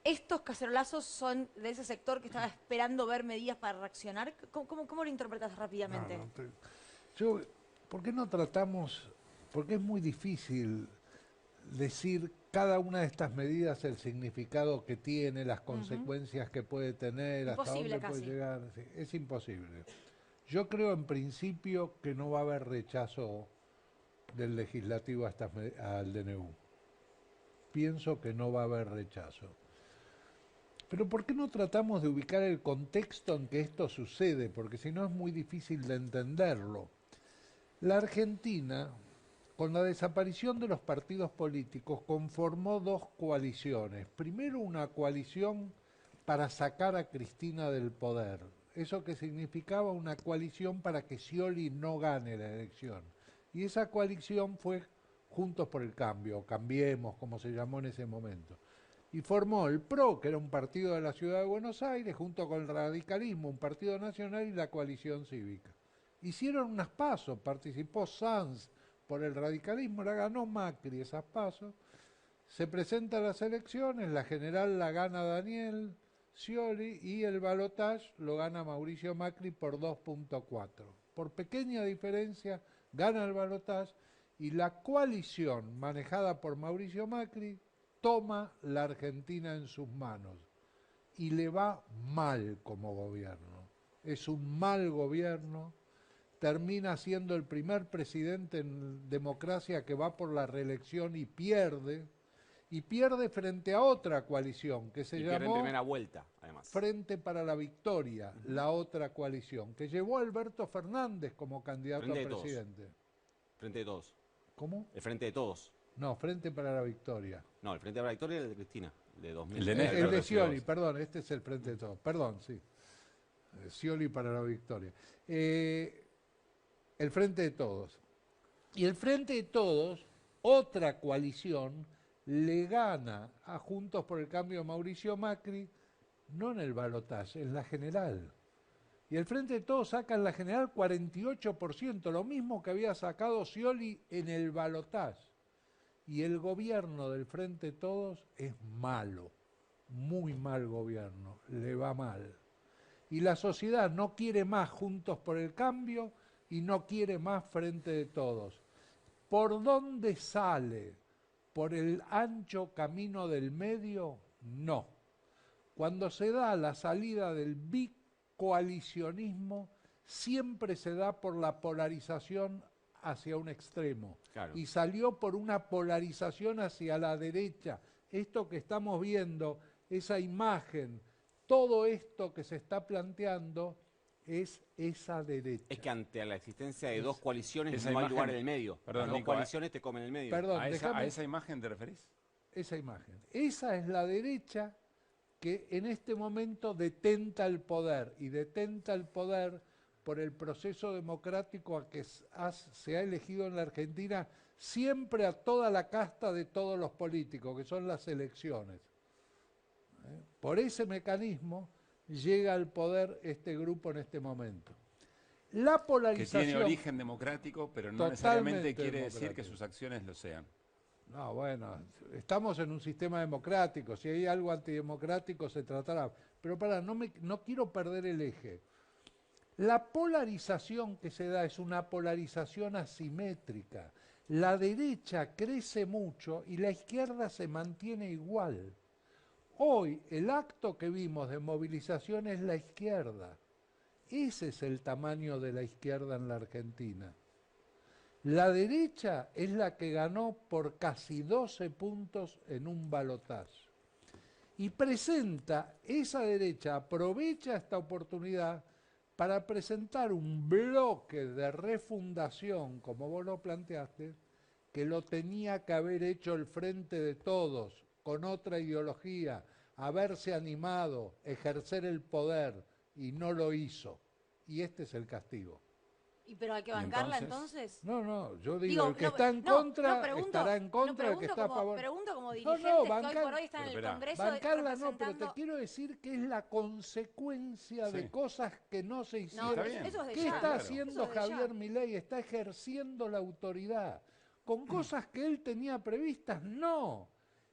¿Estos cacerolazos son de ese sector que estaba esperando ver medidas para reaccionar? ¿Cómo lo interpretas rápidamente? ¿Por qué no tratamos? Porque es muy difícil decir cada una de estas medidas, el significado que tiene, las consecuencias que puede tener, Imposible hasta dónde casi. puede llegar. Sí, es imposible. Yo creo en principio que no va a haber rechazo del legislativo al DNU. Pienso que no va a haber rechazo. Pero ¿por qué no tratamos de ubicar el contexto en que esto sucede? Porque si no es muy difícil de entenderlo. La Argentina, con la desaparición de los partidos políticos, conformó dos coaliciones. Primero, una coalición para sacar a Cristina del poder. Eso que significaba una coalición para que Scioli no gane la elección. Y esa coalición fue Juntos por el Cambio, o Cambiemos, como se llamó en ese momento. Y formó el PRO, que era un partido de la Ciudad de Buenos Aires, junto con el radicalismo, un partido nacional, y la coalición cívica. Hicieron unas pasos, participó Sanz por el radicalismo, la ganó Macri esas pasos. Se presentan las elecciones, la general la gana Daniel Scioli y el balotaje lo gana Mauricio Macri por 2.4. Por pequeña diferencia gana el balotaje y la coalición manejada por Mauricio Macri toma la Argentina en sus manos y le va mal como gobierno. Es un mal gobierno, termina siendo el primer presidente en democracia que va por la reelección y pierde frente a otra coalición que se Y pierde en llamó primera vuelta, además. Frente para la Victoria, la otra coalición, que llevó a Alberto Fernández como candidato Frente a de Todos. presidente. Frente de todos. ¿Cómo? El Frente de Todos. No, Frente para la Victoria. No, el Frente de la Victoria era el de Cristina, de 2000. El de El Néstor. de decís Scioli, vos. perdón, este es el Frente de Todos. Perdón, sí. Scioli para la Victoria. El Frente de Todos. Y el Frente de Todos, otra coalición, le gana a Juntos por el Cambio Mauricio Macri, no en el balotaje, en la general. Y el Frente de Todos saca en la general 48%, lo mismo que había sacado Scioli en el balotaje. Y el gobierno del Frente de Todos es malo, muy mal gobierno, le va mal. Y la sociedad no quiere más Juntos por el Cambio y no quiere más Frente de Todos. ¿Por dónde sale? ¿Por el ancho camino del medio? No. Cuando se da la salida del bicoalicionismo, siempre se da por la polarización hacia un extremo. Claro. Y salió por una polarización hacia la derecha. Esto que estamos viendo, esa imagen, todo esto que se está planteando es esa derecha. Es que ante la existencia de dos coaliciones esa no hay imagen- lugar en el medio. Perdón, Las dos Nico, coaliciones te comen el medio. Perdón, ¿A déjame esa imagen te referís? esa imagen. Esa es la derecha que en este momento detenta el poder, y detenta el poder por el proceso democrático a que se ha elegido en la Argentina siempre a toda la casta de todos los políticos, que son las elecciones. Por ese mecanismo llega al poder este grupo en este momento. La Que polarización... tiene origen democrático, pero no Totalmente necesariamente quiere decir que democrático. sus acciones lo sean. No, bueno, estamos en un sistema democrático, si hay algo antidemocrático se tratará. Pero no quiero perder el eje. La polarización que se da es una polarización asimétrica. La derecha crece mucho y la izquierda se mantiene igual. Hoy el acto que vimos de movilización es la izquierda. Ese es el tamaño de la izquierda en la Argentina. La derecha es la que ganó por casi 12 puntos en un balotaje. Y presenta, esa derecha aprovecha esta oportunidad para presentar un bloque de refundación, como vos lo planteaste, que lo tenía que haber hecho el Frente de Todos, con otra ideología, haberse animado, ejercer el poder, y no lo hizo. Y este es el castigo. Pero hay que ¿Y bancarla entonces? entonces. No, yo digo, el que no, está en no, contra pregunto, estará en contra, el que pregunto está a como, favor. Pregunto como No, dirigentes que hoy bancar- por hoy están en Pero el esperá. Congreso Bancarla no, pero representando... te quiero decir que es la consecuencia de Sí. cosas que no se No, hicieron. Está bien. eso es de ¿Qué ya. está claro. haciendo Eso es de ya. Javier Milei? Está ejerciendo la autoridad. ¿Con cosas que él tenía previstas? No.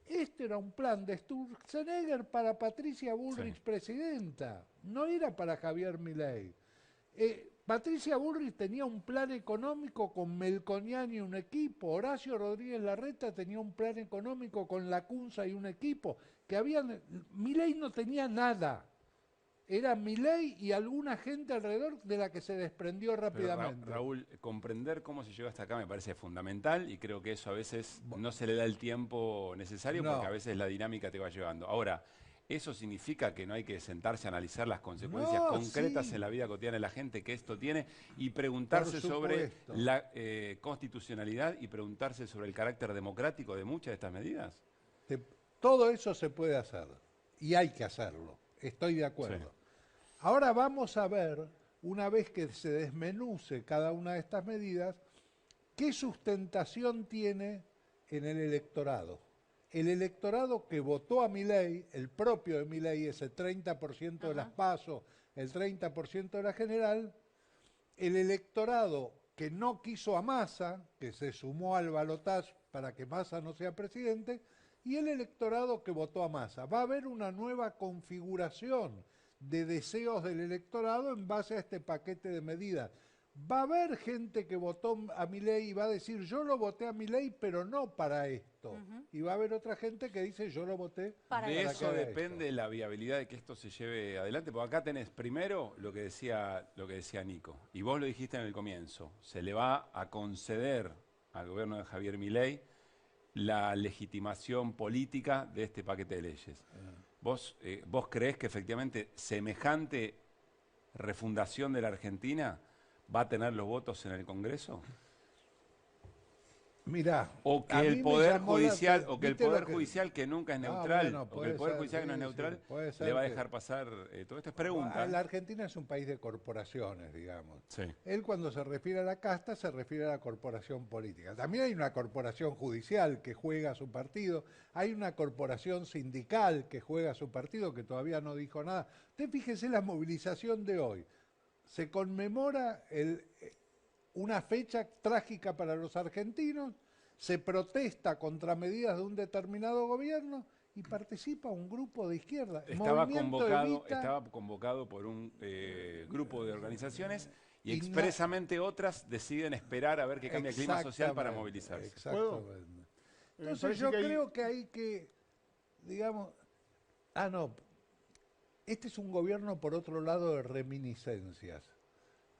Este era un plan de Sturzenegger para Patricia Bullrich, Sí. presidenta. No era para Javier Milei. Patricia Bullrich tenía un plan económico con Melconian y un equipo. Horacio Rodríguez Larreta tenía un plan económico con Lacunza y un equipo. Milei no tenía nada. Era Milei y alguna gente alrededor de la que se desprendió Pero, rápidamente. Raúl, comprender cómo se llegó hasta acá me parece fundamental y creo que eso a veces no se le da el tiempo necesario No. porque a veces la dinámica te va llevando. Ahora, ¿eso significa que no hay que sentarse a analizar las consecuencias No, concretas sí. en la vida cotidiana de la gente que esto tiene y preguntarse Por sobre supuesto. la constitucionalidad y preguntarse sobre el carácter democrático de muchas de estas medidas? Todo eso se puede hacer y hay que hacerlo. Estoy de acuerdo. Sí. Ahora vamos a ver, una vez que se desmenuce cada una de estas medidas, qué sustentación tiene en el electorado. El electorado que votó a Milei, el propio de Milei, ese 30% de las PASO, el 30% de la general, el electorado que no quiso a Massa, que se sumó al balotaje para que Massa no sea presidente, y el electorado que votó a Massa. Va a haber una nueva configuración de deseos del electorado en base a este paquete de medidas. Va a haber gente que votó a Milei y va a decir, yo lo voté a Milei, pero no para esto. Y va a haber otra gente que dice, yo lo voté Para De que eso haga depende esto. la viabilidad de que esto se lleve adelante, porque acá tenés primero lo que decía Nico, y vos lo dijiste en el comienzo, se le va a conceder al gobierno de Javier Milei la legitimación política de este paquete de leyes. ¿Vos creés que efectivamente semejante refundación de la Argentina va a tener los votos en el Congreso? Mirá, O que a mí el me Poder llamó la Judicial, atención, o que el ¿viste lo Poder Judicial, que nunca es neutral, bueno, o que puede el Poder ser, Judicial que no es sí, neutral, sí, puede ser le va a que- dejar pasar todo esto. Es pregunta. La Argentina es un país de corporaciones, digamos. Sí. Él cuando se refiere a la casta se refiere a la corporación política. También hay una corporación judicial que juega a su partido, hay una corporación sindical que juega a su partido que todavía no dijo nada. Usted fíjese la movilización de hoy. se conmemora una fecha trágica para los argentinos, se protesta contra medidas de un determinado gobierno y participa un grupo de izquierda. Estaba convocado por un grupo de organizaciones y expresamente otras deciden esperar a ver qué cambia el clima social para movilizarse. Exactamente. Entonces yo creo que hay que, digamos, este es un gobierno por otro lado de reminiscencias.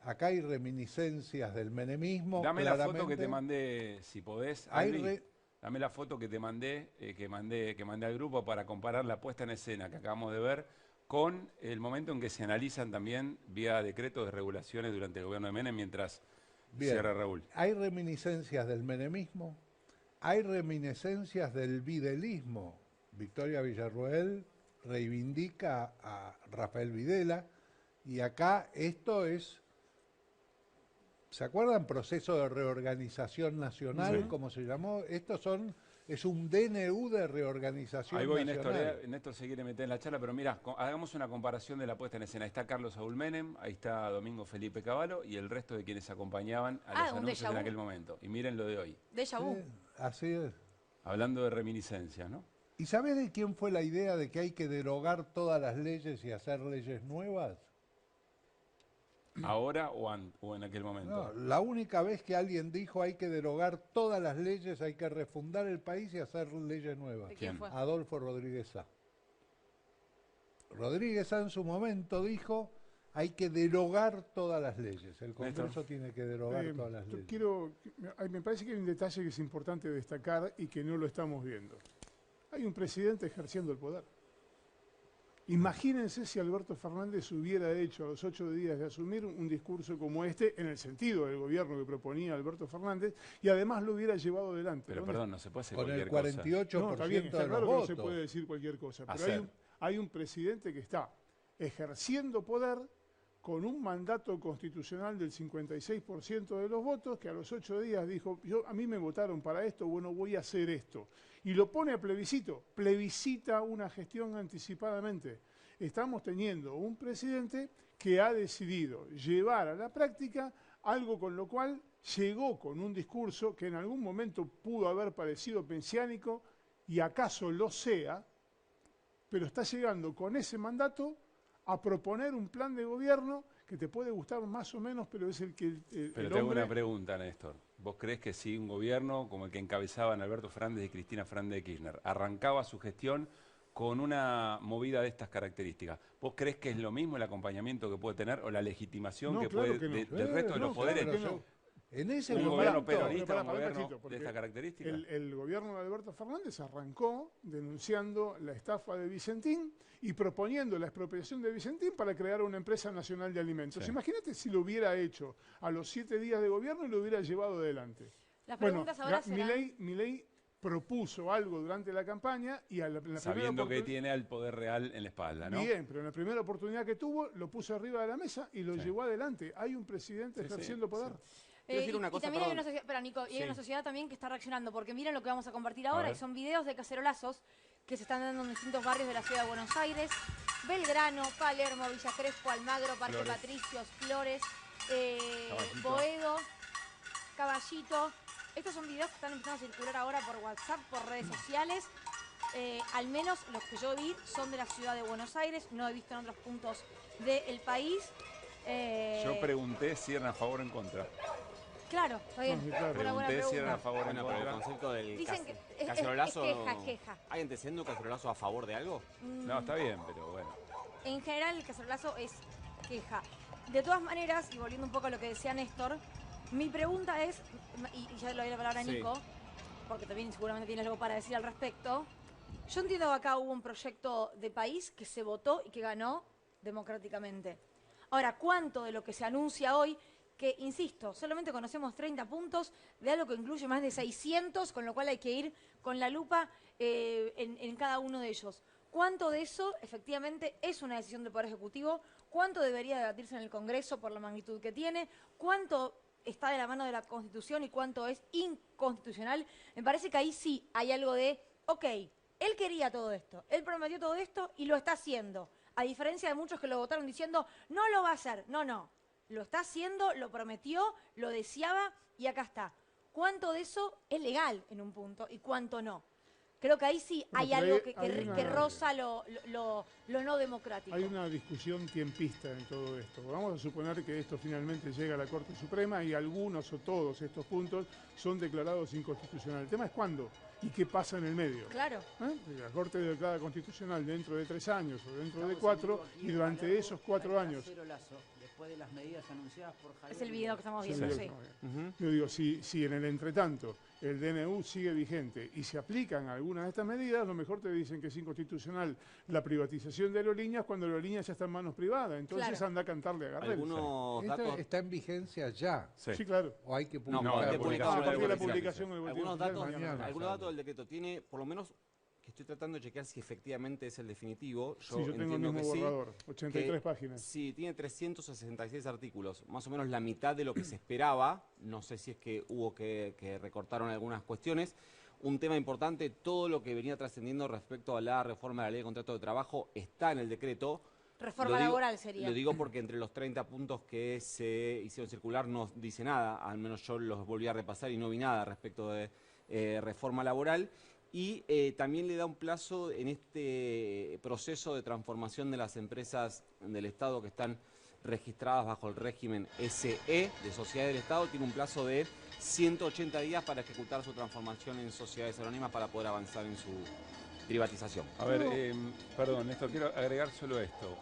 Acá hay reminiscencias del menemismo. Dame la foto que te mandé, si podés. Dame la foto que te mandé, que mandé al grupo para comparar la puesta en escena que acabamos de ver con el momento en que se analizan también vía decreto de regulaciones durante el gobierno de Menem mientras cierra Raúl. Hay reminiscencias del menemismo, hay reminiscencias del videlismo. Victoria Villarroel reivindica a Rafael Videla y acá esto es... ¿Se acuerdan? Proceso de reorganización nacional, sí, como se llamó. Es un DNU de reorganización nacional. Néstor se quiere meter en la charla, pero mira, hagamos una comparación de la puesta en escena. Ahí está Carlos Saúl Menem, ahí está Domingo Felipe Cavallo y el resto de quienes acompañaban a los anuncios en aquel momento. Y miren lo de hoy. Déjà vu. Sí, así es. Hablando de reminiscencias, ¿no? ¿Y sabés de quién fue la idea de que hay que derogar todas las leyes y hacer leyes nuevas? ¿Ahora o en aquel momento? No, la única vez que alguien dijo hay que derogar todas las leyes, hay que refundar el país y hacer leyes nuevas. ¿De quién fue? Adolfo Rodríguez Sá. Rodríguez Sá en su momento dijo hay que derogar todas las leyes. El Congreso tiene que derogar todas las leyes. Me parece que hay un detalle que es importante destacar y que no lo estamos viendo. Hay un presidente ejerciendo el poder. Imagínense si Alberto Fernández hubiera hecho a los 8 días de asumir un discurso como este, en el sentido del gobierno que proponía Alberto Fernández, y además lo hubiera llevado adelante. Pero perdón, no se puede hacer con cualquier el 48% no, está bien, está de los claro votos. Que no se puede decir cualquier cosa, pero hay un presidente que está ejerciendo poder con un mandato constitucional del 56% de los votos, que a los 8 días dijo, a mí me votaron para esto, bueno, voy a hacer esto. Y lo pone a plebiscito, plebiscita una gestión anticipadamente. Estamos teniendo un presidente que ha decidido llevar a la práctica algo con lo cual llegó con un discurso que en algún momento pudo haber parecido pensiánico y acaso lo sea, pero está llegando con ese mandato a proponer un plan de gobierno que te puede gustar más o menos, pero es el que... Pero tengo una pregunta, Néstor. ¿Vos crees que si un gobierno como el que encabezaban Alberto Fernández y Cristina Fernández de Kirchner arrancaba su gestión con una movida de estas características, vos crees que es lo mismo el acompañamiento que puede tener o la legitimación del resto de los poderes? Claro que no. En ese un gobierno peronista, un gobierno de esta característica. El gobierno de Alberto Fernández arrancó denunciando la estafa de Vicentín y proponiendo la expropiación de Vicentín para crear una empresa nacional de alimentos. Sí. Imagínate si lo hubiera hecho a los 7 días de gobierno y lo hubiera llevado adelante. Las preguntas ahora serán... Milei propuso algo durante la campaña y a la sabiendo que tiene al poder real en la espalda, ¿no? Bien, pero en la primera oportunidad que tuvo lo puso arriba de la mesa y lo llevó adelante. Hay un presidente ejerciendo poder. Quiero decir una cosa, y también hay una sociedad, Nico, y hay una sociedad también que está reaccionando, porque miren lo que vamos a compartir ahora, y son videos de cacerolazos que se están dando en distintos barrios de la ciudad de Buenos Aires, Belgrano, Palermo, Villa Crespo, Almagro, Parque Patricios, Flores, Boedo, Caballito. Estos son videos que están empezando a circular ahora por WhatsApp, por redes sociales. Al menos los que yo vi son de la ciudad de Buenos Aires, no he visto en otros puntos del país. Yo pregunté si eran a favor o en contra. Claro, está bien. Una buena Pregunté si eran pregunta. a favor o en contra. Pero el concepto del Dicen que cacerolazo... es queja. ¿Hay antecedente de un cacerolazo a favor de algo? No, está bien, pero bueno. En general el cacerolazo es queja. De todas maneras, y volviendo un poco a lo que decía Néstor, mi pregunta es, y ya le doy la palabra a Nico, porque también seguramente tiene algo para decir al respecto. Yo entiendo que acá hubo un proyecto de país que se votó y que ganó democráticamente. Ahora, ¿cuánto de lo que se anuncia hoy, que, insisto, solamente conocemos 30 puntos de algo que incluye más de 600, con lo cual hay que ir con la lupa en cada uno de ellos? ¿Cuánto de eso efectivamente es una decisión del Poder Ejecutivo? ¿Cuánto debería debatirse en el Congreso por la magnitud que tiene? ¿Cuánto está de la mano de la Constitución y cuánto es inconstitucional? Me parece que ahí sí hay algo de, ok, él quería todo esto, él prometió todo esto y lo está haciendo. A diferencia de muchos que lo votaron diciendo, no lo va a hacer. No. Lo está haciendo, lo prometió, lo deseaba y acá está. ¿Cuánto de eso es legal en un punto y cuánto no? Creo que ahí sí hay pero algo hay que roza lo no democrático. Hay una discusión tiempista en todo esto. Vamos a suponer que esto finalmente llega a la Corte Suprema y algunos o todos estos puntos son declarados inconstitucionales. El tema es cuándo y qué pasa en el medio. Claro. La Corte declara constitucional dentro de 3 años o dentro de 4 y durante esos 4 años... Después de las medidas anunciadas por Javier. Es el video que estamos Sí, viendo, sí. sí. Yo digo, si en el entretanto el DNU sigue vigente y se aplican algunas de estas medidas, a lo mejor te dicen que es inconstitucional la privatización de aerolíneas cuando Aerolíneas ya está en manos privadas. Entonces Claro. anda a cantarle a Gardel. Algunos ¿Esto datos... está en vigencia ya? Sí, claro. ¿O hay que No, publicarlo? hay que publicarlo. A partir de la Publicación. publicación en el boletín Algunos oficial, datos, mañana. mañana. algunos datos del decreto tiene, por lo menos, que estoy tratando de chequear si efectivamente es el definitivo. Sí, yo tengo el entiendo mismo que borrador, 83 que páginas. Sí, tiene 366 artículos, más o menos la mitad de lo que se esperaba. No sé si es que hubo que recortaron algunas cuestiones. Un tema importante, todo lo que venía trascendiendo respecto a la reforma de la ley de contrato de trabajo está en el decreto. Reforma laboral sería. Lo digo porque entre los 30 puntos que se hicieron circular no dice nada, al menos yo los volví a repasar y no vi nada respecto de reforma laboral. Y también le da un plazo en este proceso de transformación de las empresas del Estado que están registradas bajo el régimen SE de Sociedad del Estado, tiene un plazo de 180 días para ejecutar su transformación en sociedades anónimas para poder avanzar en su privatización. A ver, perdón, Néstor, quiero agregar solo esto.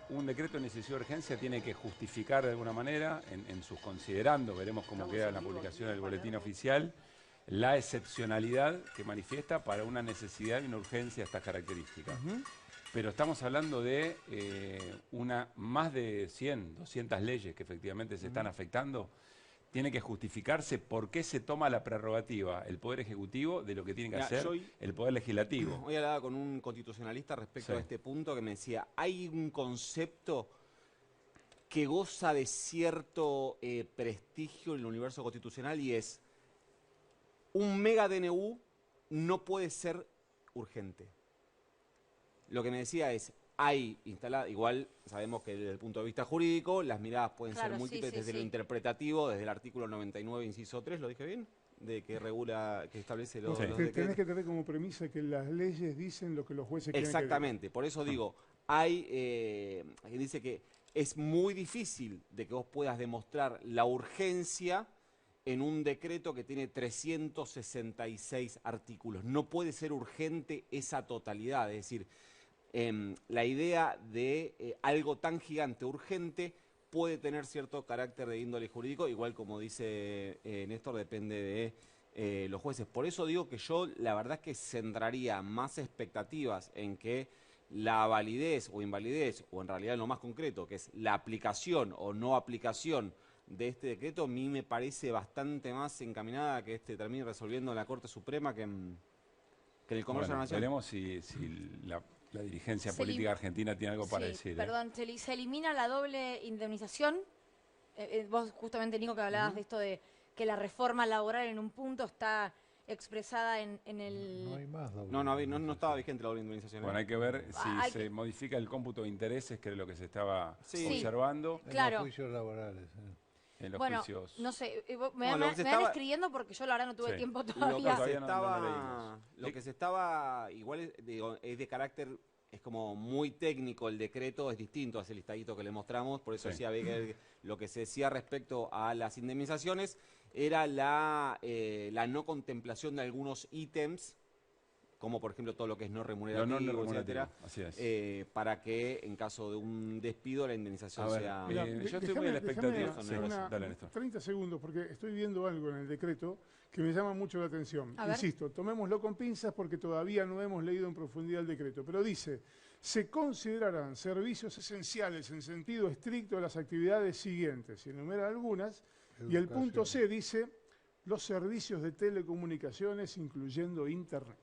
Un decreto de necesidad de urgencia tiene que justificar de alguna manera, en sus considerandos, veremos cómo queda en la publicación del boletín oficial, la excepcionalidad que manifiesta para una necesidad y una urgencia de estas características. Pero estamos hablando de más de 100, 200 leyes que efectivamente se están afectando. Tiene que justificarse por qué se toma la prerrogativa el Poder Ejecutivo de lo que tiene que hacer el Poder Legislativo. Hoy hablaba con un constitucionalista respecto a este punto que me decía, hay un concepto que goza de cierto prestigio en el universo constitucional y es un mega DNU no puede ser urgente. Lo que me decía es, hay instalada, igual sabemos que desde el punto de vista jurídico las miradas pueden ser múltiples desde lo interpretativo, desde el artículo 99, inciso 3, ¿lo dije bien? De que regula, que establece los decretos. Tenés que tener como premisa que las leyes dicen lo que los jueces quieren que digan. Exactamente, por eso digo, dice que es muy difícil de que vos puedas demostrar la urgencia en un decreto que tiene 366 artículos. No puede ser urgente esa totalidad, es decir, la idea de algo tan gigante, urgente, puede tener cierto carácter de índole jurídico, igual como dice Néstor, depende de los jueces. Por eso digo que yo la verdad es que centraría más expectativas en que la validez o invalidez, o en realidad lo más concreto, que es la aplicación o no aplicación de este decreto, a mí me parece bastante más encaminada a que termine resolviendo en la Corte Suprema que en el Comercio Nacional. Veremos si la dirigencia política argentina tiene algo para decir. Perdón, se elimina la doble indemnización. Vos justamente, Nico, que hablabas de esto de que la reforma laboral en un punto está expresada en el... No hay más doble. No estaba vigente la doble indemnización. Bueno, hay que ver si se modifica el cómputo de intereses, que es lo que se estaba observando. Claro. En los juicios laborales. En los bueno, juicios. no sé, me van escribiendo porque yo la verdad no tuve tiempo todavía. Lo que se estaba, igual es de carácter, es como muy técnico el decreto, es distinto a ese listadito que le mostramos, por eso decía que lo que se decía respecto a las indemnizaciones era la no contemplación de algunos ítems, como por ejemplo todo lo que es no remunerativo, etcétera, para que en caso de un despido la indemnización sea... yo estoy muy a la expectativa. Dale, Néstor. 30 segundos, porque estoy viendo algo en el decreto que me llama mucho la atención. Insisto, tomémoslo con pinzas porque todavía no hemos leído en profundidad el decreto, pero dice, se considerarán servicios esenciales en sentido estricto de las actividades siguientes, y enumera algunas, y el punto C dice, los servicios de telecomunicaciones incluyendo Internet.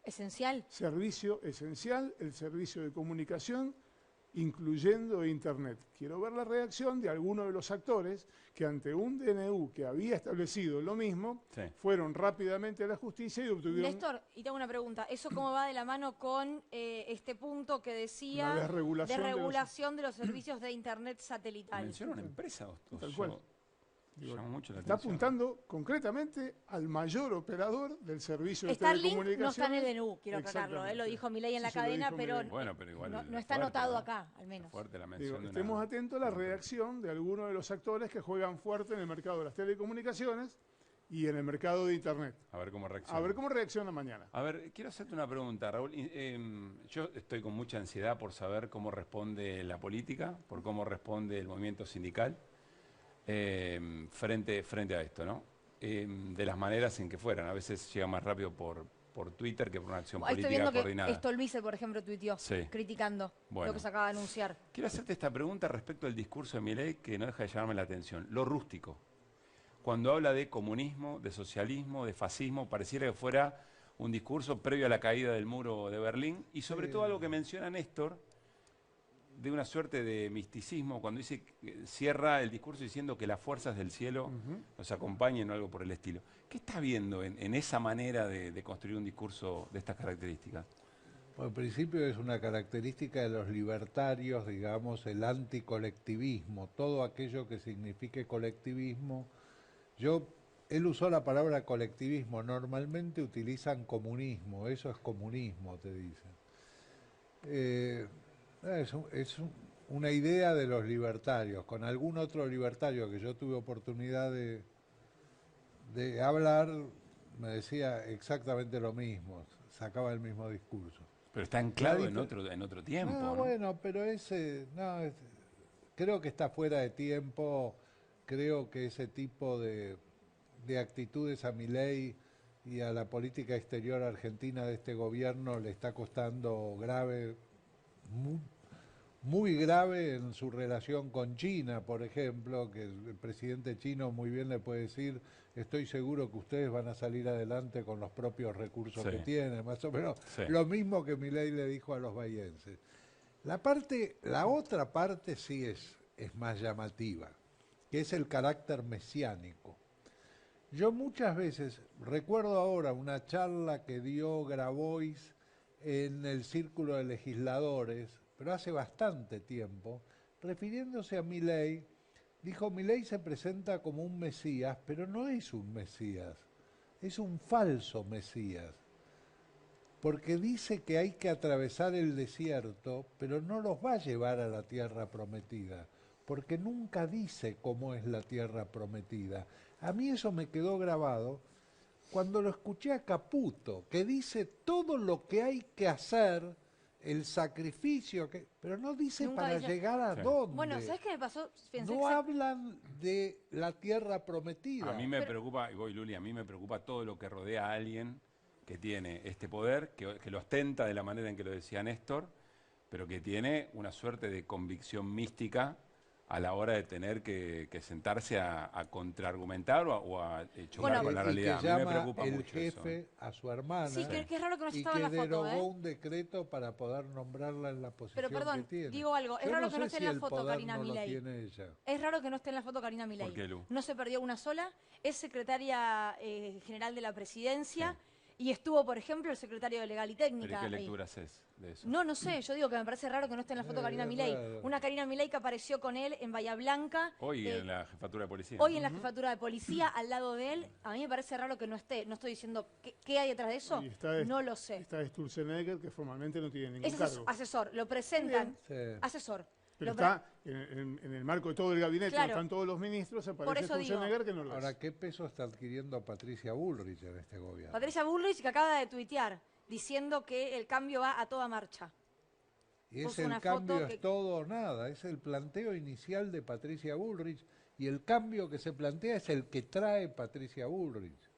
Esencial. Servicio esencial, el servicio de comunicación incluyendo Internet. Quiero ver la reacción de algunos de los actores que ante un DNU que había establecido lo mismo, Sí. fueron rápidamente a la justicia y obtuvieron Néstor, y tengo una pregunta. ¿Eso cómo va de la mano con este punto que decía la desregulación de los servicios de Internet satelital? ¿Menciona una empresa? Tal cual. Me llama mucho la Está atención. apuntando concretamente al mayor operador del servicio de Starlink telecomunicaciones. no está en el DNU, quiero aclararlo. Lo Exactamente. dijo Milei en la Sí, se lo cadena, dijo pero, Milei. Bueno, pero igual no es está fuerte, anotado ¿no? acá, al menos. Fuerte la Digo, mención de estemos una- atentos a la reacción de algunos de los actores que juegan fuerte en el mercado de las telecomunicaciones y en el mercado de Internet. A ver cómo reacciona. A ver cómo reacciona mañana. A ver, quiero hacerte una pregunta, Raúl. Yo estoy con mucha ansiedad por saber cómo responde la política, por cómo responde el movimiento sindical frente a esto, ¿no? De las maneras en que fueran. A veces llega más rápido por Twitter que por una acción Ahí estoy política viendo que coordinada. Stolbizer, por ejemplo, tuiteó Sí. criticando Bueno. lo que se acaba de anunciar. Quiero hacerte esta pregunta respecto al discurso de Milei que no deja de llamarme la atención. Lo rústico. Cuando habla de comunismo, de socialismo, de fascismo, pareciera que fuera un discurso previo a la caída del muro de Berlín y sobre todo algo que menciona Néstor, de una suerte de misticismo, cuando dice, cierra el discurso diciendo que las fuerzas del cielo nos acompañen o algo por el estilo. ¿Qué está viendo en esa manera de construir un discurso de estas características? Bueno, en principio es una característica de los libertarios, digamos, el anticolectivismo, todo aquello que signifique colectivismo. Él usó la palabra colectivismo, normalmente utilizan comunismo, eso es comunismo, te dicen. Es una idea de los libertarios. Con algún otro libertario que yo tuve oportunidad de hablar, me decía exactamente lo mismo, sacaba el mismo discurso. Pero está anclado en otro tiempo, ¿no? Bueno, pero creo que está fuera de tiempo, creo que ese tipo de actitudes a Milei y a la política exterior argentina de este gobierno le está costando grave, muy grave en su relación con China, por ejemplo, que el presidente chino muy bien le puede decir, estoy seguro que ustedes van a salir adelante con los propios recursos que tienen, más o menos lo mismo que Milei le dijo a los bahienses. La otra parte sí es más llamativa, que es el carácter mesiánico. Yo muchas veces, recuerdo ahora una charla que dio Grabois en el Círculo de Legisladores, pero hace bastante tiempo, refiriéndose a Milei, dijo, Milei se presenta como un mesías, pero no es un mesías, es un falso mesías, porque dice que hay que atravesar el desierto, pero no los va a llevar a la tierra prometida, porque nunca dice cómo es la tierra prometida. A mí eso me quedó grabado cuando lo escuché a Caputo, que dice todo lo que hay que hacer, el sacrificio, pero no dice Nunca para dice- llegar a Sí. dónde. Bueno, ¿sabes qué me pasó? Pensé No hablan de la tierra prometida. A mí me preocupa, y voy Luli, a mí me preocupa todo lo que rodea a alguien que tiene este poder, que lo ostenta de la manera en que lo decía Néstor, pero que tiene una suerte de convicción mística a la hora de tener que sentarse a contraargumentar o a chocar Bueno, con la realidad. Y que A mí me llama preocupa el mucho jefe eso. a su hermana. Sí, que es raro que no y estaba en que la foto, derogó ¿eh? un decreto para poder nombrarla en la posición Pero perdón, que tiene. digo algo, es Yo raro no que no sé esté en si la el foto poder Karina no lo Milei. tiene ella. Es raro que no esté en la foto Karina Milei. ¿Por qué, Lu? No se perdió una sola, es secretaria general de la presidencia y estuvo, por ejemplo, el secretario de Legal y ¿Pero Técnica. qué ahí. lectura haces de eso? No sé, yo digo que me parece raro que no esté en la foto Karina es Milei. raro. Una Karina Milei que apareció con él en Bahía Blanca. Hoy en la jefatura de policía. Hoy en la jefatura de policía, al lado de él, a mí me parece raro que no esté. No estoy diciendo qué hay detrás de eso, Y está no lo sé. Está Sturzenegger, que formalmente no tiene ningún Es cargo. asesor, lo presentan. Sí. Asesor. Pero Lo pre- está en el marco de todo el gabinete, Claro. donde están todos los ministros, Por aparece eso digo. Sturzenegger que no lo Ahora, es. ¿qué peso está adquiriendo Patricia Bullrich en este gobierno? Patricia Bullrich, que acaba de tuitear diciendo que el cambio va a toda marcha. Y puso es una el cambio, foto que- es todo o nada, es el planteo inicial de Patricia Bullrich y el cambio que se plantea es el que trae Patricia Bullrich.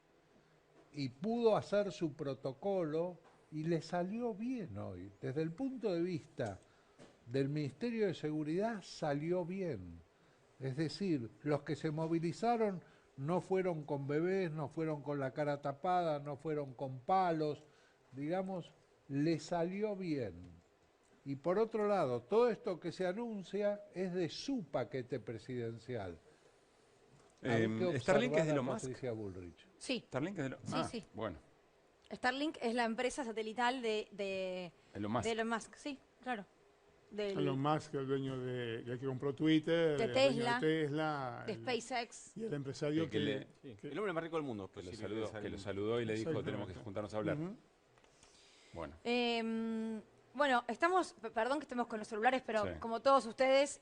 Y pudo hacer su protocolo y le salió bien hoy. Desde el punto de vista del Ministerio de Seguridad salió bien. Es decir, los que se movilizaron no fueron con bebés, no fueron con la cara tapada, no fueron con palos, digamos, le salió bien. Y por otro lado, todo esto que se anuncia es de su paquete presidencial. Hay que Starlink es de observar a Elon Musk. Patricia Bullrich. Sí, Starlink es de Sí, sí. Bueno, Starlink es la empresa satelital de Elon Musk. Elon Musk, sí, claro. Elon Musk, el dueño el que compró Twitter, De el dueño Tesla, de Tesla, de SpaceX. y el empresario El que El hombre más rico del mundo. Que lo Sí, saludó, sale- que lo saludó y le dijo Exactamente. tenemos que juntarnos a hablar. Ujú. Bueno, Bueno, perdón que estemos con los celulares, pero Sí. como todos ustedes,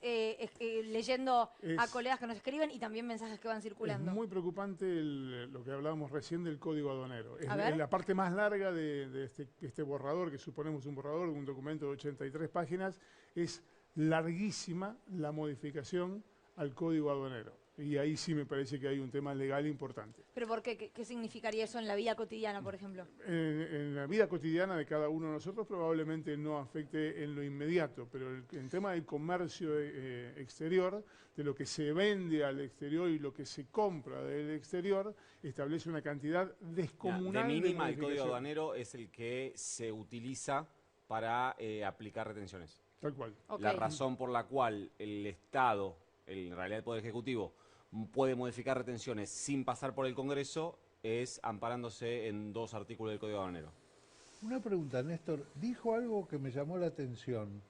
leyendo Es- a colegas que nos escriben y también mensajes que van circulando. Es muy preocupante lo que hablábamos recién del código aduanero. Es A ver. la parte más larga de este borrador, que suponemos un borrador de un documento de 83 páginas, es larguísima la modificación al código aduanero. Y ahí sí me parece que hay un tema legal importante. ¿Pero por qué? ¿Qué significaría eso en la vida cotidiana, por ejemplo? En la vida cotidiana de cada uno de nosotros probablemente no afecte en lo inmediato, pero el tema del comercio exterior, de lo que se vende al exterior y lo que se compra del exterior, establece una cantidad descomunal de mínima, el código modificación. aduanero es el que se utiliza para aplicar retenciones. Tal cual. Ok. La razón por la cual el Estado, en realidad el Poder Ejecutivo, puede modificar retenciones sin pasar por el Congreso es amparándose en 2 artículos del Código Aduanero. Una pregunta, Néstor. Dijo algo que me llamó la atención,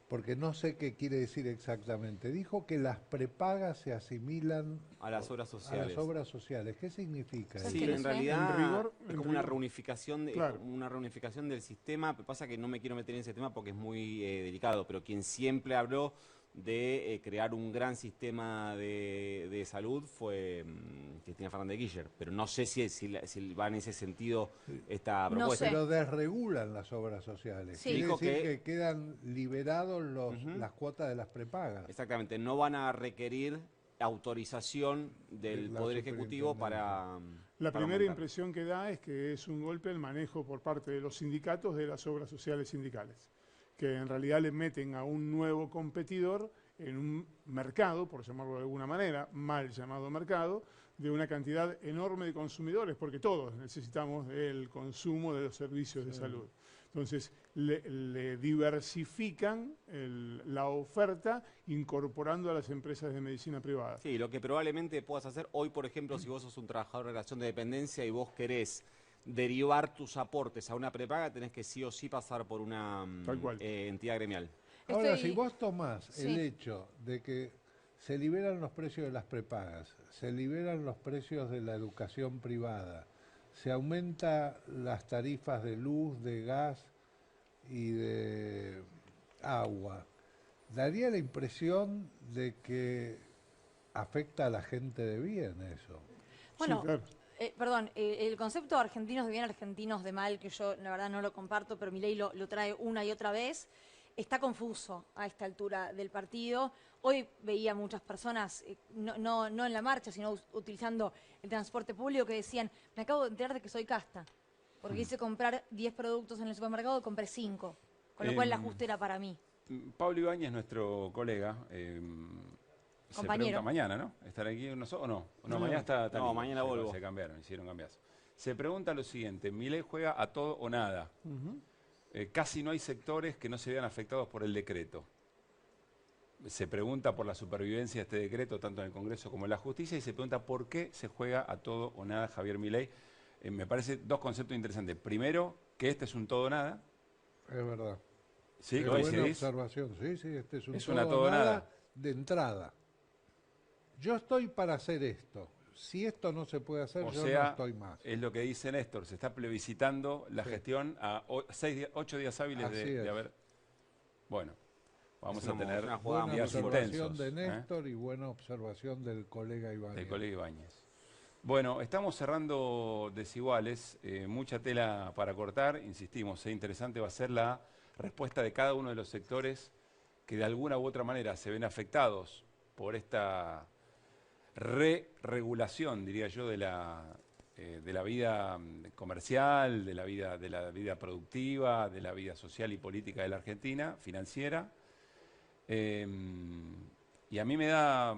porque no sé qué quiere decir exactamente. Dijo que las prepagas se asimilan A las obras a sociales. las obras sociales. ¿Qué significa ¿Sabes Sí, que eso? no en sé? realidad En rigor- es en como una rigor- reunificación, Claro. es como una reunificación del sistema. Pasa que no me quiero meter en ese tema porque es muy delicado, pero quien siempre habló de crear un gran sistema de salud fue Cristina Fernández de Kirchner, pero no sé si va en ese sentido esta No propuesta. sé. Pero desregulan las obras sociales. Sí. Quiere Dijo decir que- que quedan liberados Ujú. las cuotas de las prepagas. Exactamente, no van a requerir autorización del La Poder Ejecutivo para... La para primera aumentar. impresión que da es que es un golpe el manejo por parte de los sindicatos de las obras sociales sindicales, que en realidad le meten a un nuevo competidor en un mercado, por llamarlo de alguna manera, mal llamado mercado, de una cantidad enorme de consumidores, porque todos necesitamos el consumo de los servicios de salud. Entonces, le diversifican la oferta incorporando a las empresas de medicina privada. Sí, lo que probablemente puedas hacer hoy, por ejemplo, si vos sos un trabajador de relación de dependencia y vos querés derivar tus aportes a una prepaga, tenés que sí o sí pasar por una Tal cual. entidad gremial. Ahora, Estoy- si vos tomás Sí. el hecho de que se liberan los precios de las prepagas, se liberan los precios de la educación privada, se aumenta las tarifas de luz, de gas y de agua, daría la impresión de que afecta a la gente de bien eso. Bueno, Sí, claro. perdón, el concepto de argentinos de bien, argentinos de mal, que yo la verdad no lo comparto, pero Milei lo trae una y otra vez, está confuso a esta altura del partido. Hoy veía muchas personas, no en la marcha, sino utilizando el transporte público, que decían, me acabo de enterar de que soy casta, porque quise comprar 10 productos en el supermercado y compré 5, con lo cual el ajuste era para mí. Pablo Ibáñez, nuestro colega, se Compañero. pregunta mañana, ¿no? ¿Estar aquí o no? No, mañana está No, libre, mañana se- vuelvo. Se cambiaron, hicieron cambiazo. Se pregunta lo siguiente, Milei juega a todo o nada. Casi no hay sectores que no se vean afectados por el decreto. Se pregunta por la supervivencia de este decreto, tanto en el Congreso como en la justicia, y se pregunta por qué se juega a todo o nada Javier Milei. Me parece 2 conceptos interesantes. Primero, que este es un todo o nada. Es verdad. ¿Sí? Es buena ¿Coincidís? observación. Sí, sí, este es un Es una todo todo o nada nada. de entrada. Yo estoy para hacer esto. Si esto no se puede hacer, O yo sea, no estoy más. es lo que dice Néstor, se está plebiscitando la Sí. gestión a 8 días hábiles Así de es. haber... Bueno, vamos Es a una tener buena jugada, Buena días observación intensos. de ¿eh? Néstor y buena observación del colega Iván. Del colega Ibáñez. Bueno, estamos cerrando desiguales, mucha tela para cortar, insistimos, interesante va a ser la respuesta de cada uno de los sectores que de alguna u otra manera se ven afectados por esta re-regulación, diría yo, de la vida comercial, de la vida productiva, de la vida social y política de la Argentina, financiera. Y a mí me da,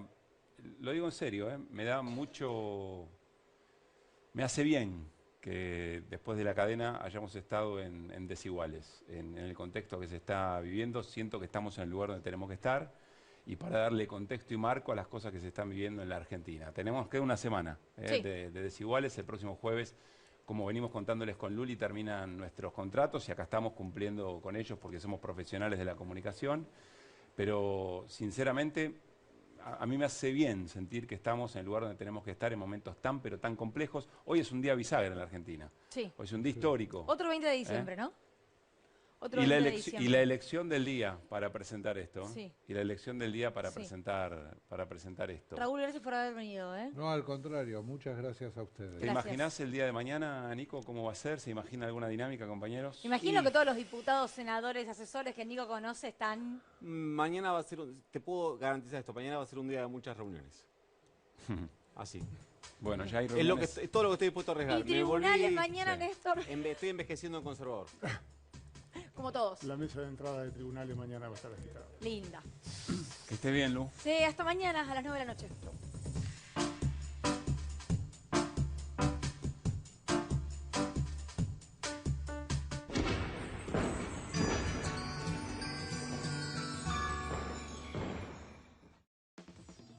lo digo en serio, me da mucho, me hace bien que después de la cadena hayamos estado en desiguales. En el contexto que se está viviendo, siento que estamos en el lugar donde tenemos que estar, y para darle contexto y marco a las cosas que se están viviendo en la Argentina. Tenemos que una semana de desiguales. El próximo jueves, como venimos contándoles con Luli, terminan nuestros contratos y acá estamos cumpliendo con ellos porque somos profesionales de la comunicación. Pero sinceramente, a mí me hace bien sentir que estamos en el lugar donde tenemos que estar en momentos tan pero tan complejos. Hoy es un día bisagra en la Argentina. Sí. Hoy es un día histórico. Otro 20 de diciembre, ¿no? Otro Y 20 de diciembre. la elección del día para presentar esto. Sí. Y la elección del día para, Sí. presentar esto. Raúl, gracias por haber venido, ¿eh? No, al contrario, muchas gracias a ustedes. ¿Te Gracias. imaginás el día de mañana, Nico, cómo va a ser? ¿Se imagina alguna dinámica, compañeros? Imagino que todos los diputados, senadores, asesores que Nico conoce están... Mañana va a ser, te puedo garantizar esto, mañana va a ser un día de muchas reuniones. Así. Bueno, ya hay Es, reuniones. es todo lo que estoy dispuesto a arriesgar. Y tribunales mañana, sí. Néstor, Estoy envejeciendo en conservador. como todos. La mesa de entrada de tribunales mañana va a estar agitada. Linda. Que esté bien, Lu. Sí, hasta mañana a las 9 de la noche.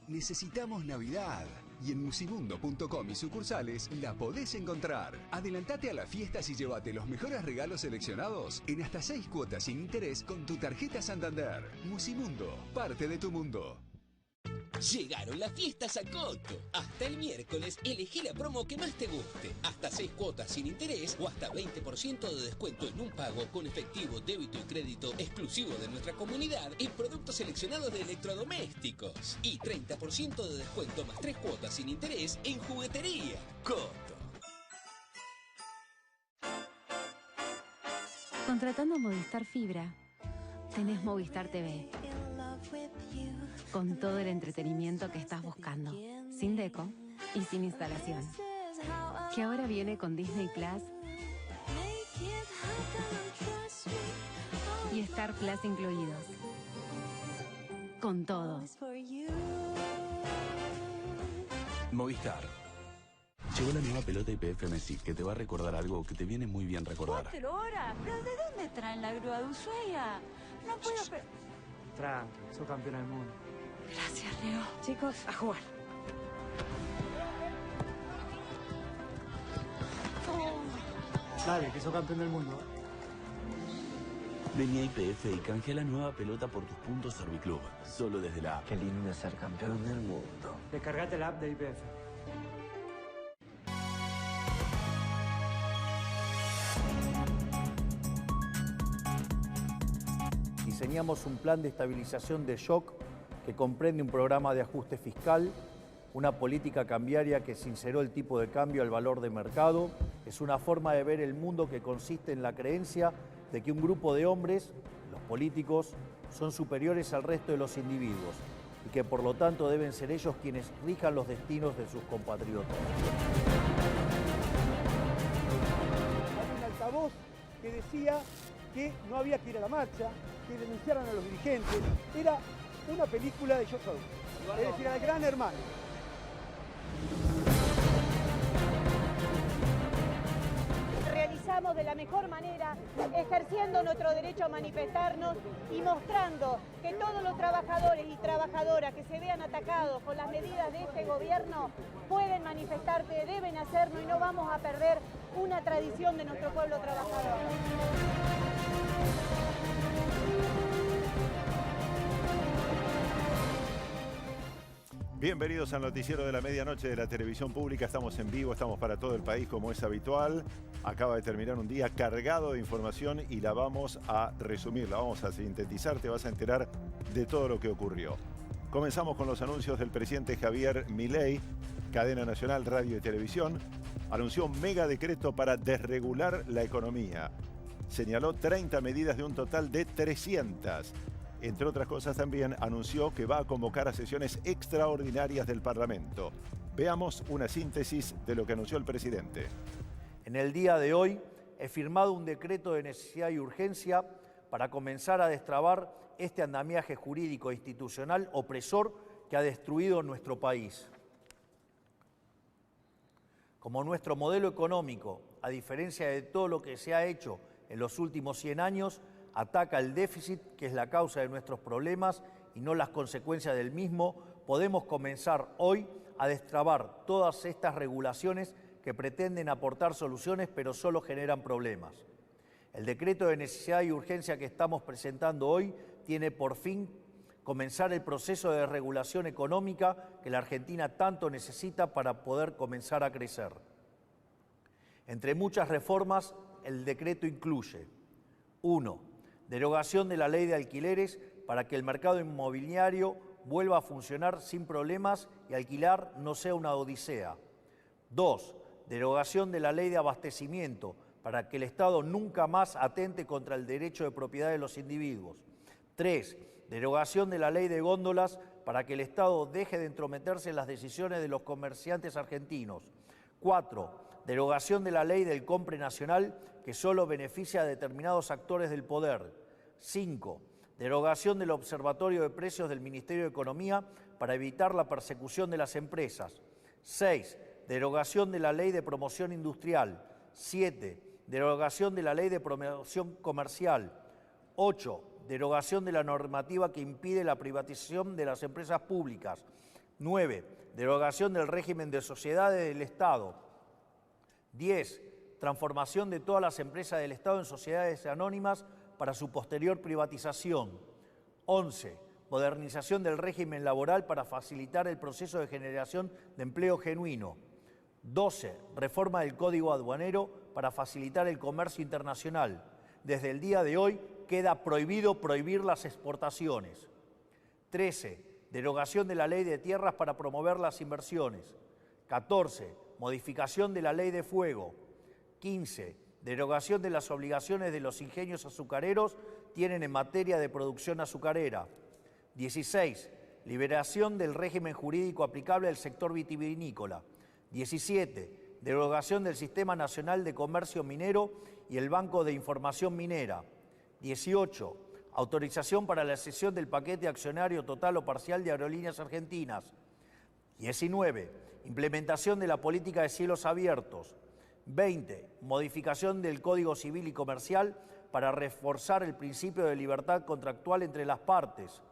Necesitamos Navidad. Y en musimundo.com y sucursales la podés encontrar. Adelantate a las fiestas y llévate los mejores regalos seleccionados en hasta 6 cuotas sin interés con tu tarjeta Santander. Musimundo, parte de tu mundo. Llegaron las fiestas a Coto. Hasta el miércoles elegí la promo que más te guste. Hasta 6 cuotas sin interés o hasta 20% de descuento en un pago con efectivo, débito y crédito exclusivo de nuestra comunidad en productos seleccionados de electrodomésticos. Y 30% de descuento más 3 cuotas sin interés en juguetería. Coto. Contratando Movistar Fibra, tenés Movistar TV. Con todo el entretenimiento que estás buscando, sin deco y sin instalación. Que ahora viene con Disney Plus y Star Plus incluidos. Con todo. Movistar. Llegó la nueva pelota IPF Messi, que te va a recordar algo que te viene muy bien recordar. ¿4 horas? ¿Pero de dónde traen la grúa de Ushuaia? No puedo... Tranqui, sos campeona del mundo. Gracias, Leo. Chicos, a jugar. Dale, que sos campeón del mundo. Vení a IPF y canjea la nueva pelota por tus puntos Serviclub. Solo desde la app. Qué lindo es ser campeón del mundo. Descargate la app de IPF. Diseñamos un plan de estabilización de shock que comprende un programa de ajuste fiscal, una política cambiaria que sinceró el tipo de cambio al valor de mercado. Es una forma de ver el mundo que consiste en la creencia de que un grupo de hombres, los políticos, son superiores al resto de los individuos y que por lo tanto deben ser ellos quienes rijan los destinos de sus compatriotas. Hay un altavoz que decía que no había que ir a la marcha, que denunciaran a los dirigentes. Era una película de George Orwell, es decir, al Gran Hermano. Realizamos de la mejor manera, ejerciendo nuestro derecho a manifestarnos y mostrando que todos los trabajadores y trabajadoras que se vean atacados con las medidas de este gobierno pueden manifestarse, deben hacerlo y no vamos a perder una tradición de nuestro pueblo trabajador. Bienvenidos al noticiero de la medianoche de la televisión pública. Estamos en vivo, estamos para todo el país como es habitual. Acaba de terminar un día cargado de información y la vamos a resumir, la vamos a sintetizar, te vas a enterar de todo lo que ocurrió. Comenzamos con los anuncios del presidente Javier Milei. Cadena Nacional Radio y Televisión anunció un mega decreto para desregular la economía. Señaló 30 medidas de un total de 300. Entre otras cosas, también anunció que va a convocar a sesiones extraordinarias del Parlamento. Veamos una síntesis de lo que anunció el presidente. En el día de hoy he firmado un decreto de necesidad y urgencia para comenzar a destrabar este andamiaje jurídico e institucional opresor que ha destruido nuestro país. Como nuestro modelo económico a diferencia de todo lo que se ha hecho en los últimos 100 años, ataca el déficit, que es la causa de nuestros problemas y no las consecuencias del mismo, podemos comenzar hoy a destrabar todas estas regulaciones que pretenden aportar soluciones pero solo generan problemas. El decreto de necesidad y urgencia que estamos presentando hoy tiene por fin comenzar el proceso de regulación económica que la Argentina tanto necesita para poder comenzar a crecer. Entre muchas reformas, el decreto incluye: 1. Derogación de la ley de alquileres para que el mercado inmobiliario vuelva a funcionar sin problemas y alquilar no sea una odisea. 2. Derogación de la ley de abastecimiento para que el Estado nunca más atente contra el derecho de propiedad de los individuos. 3. Derogación de la ley de góndolas para que el Estado deje de entrometerse en las decisiones de los comerciantes argentinos. 4. Derogación de la ley del compre nacional que solo beneficia a determinados actores del poder. 5. Derogación del Observatorio de Precios del Ministerio de Economía para evitar la persecución de las empresas. 6. Derogación de la Ley de Promoción Industrial. 7. Derogación de la Ley de Promoción Comercial. 8. Derogación de la normativa que impide la privatización de las empresas públicas. 9. Derogación del régimen de sociedades del Estado. 10. Transformación de todas las empresas del Estado en sociedades anónimas para su posterior privatización. 11. Modernización del régimen laboral para facilitar el proceso de generación de empleo genuino. 12. Reforma del Código Aduanero para facilitar el comercio internacional. Desde el día de hoy queda prohibido prohibir las exportaciones. 13. Derogación de la Ley de Tierras para promover las inversiones. 14. Modificación de la Ley de Fuego. 15. Derogación de las obligaciones de los ingenios azucareros tienen en materia de producción azucarera. 16. Liberación del régimen jurídico aplicable al sector vitivinícola. 17. Derogación del Sistema Nacional de Comercio Minero y el Banco de Información Minera. 18. Autorización para la cesión del paquete accionario total o parcial de Aerolíneas Argentinas. 19. Implementación de la política de cielos abiertos. 20. Modificación del Código Civil y Comercial para reforzar el principio de libertad contractual entre las partes.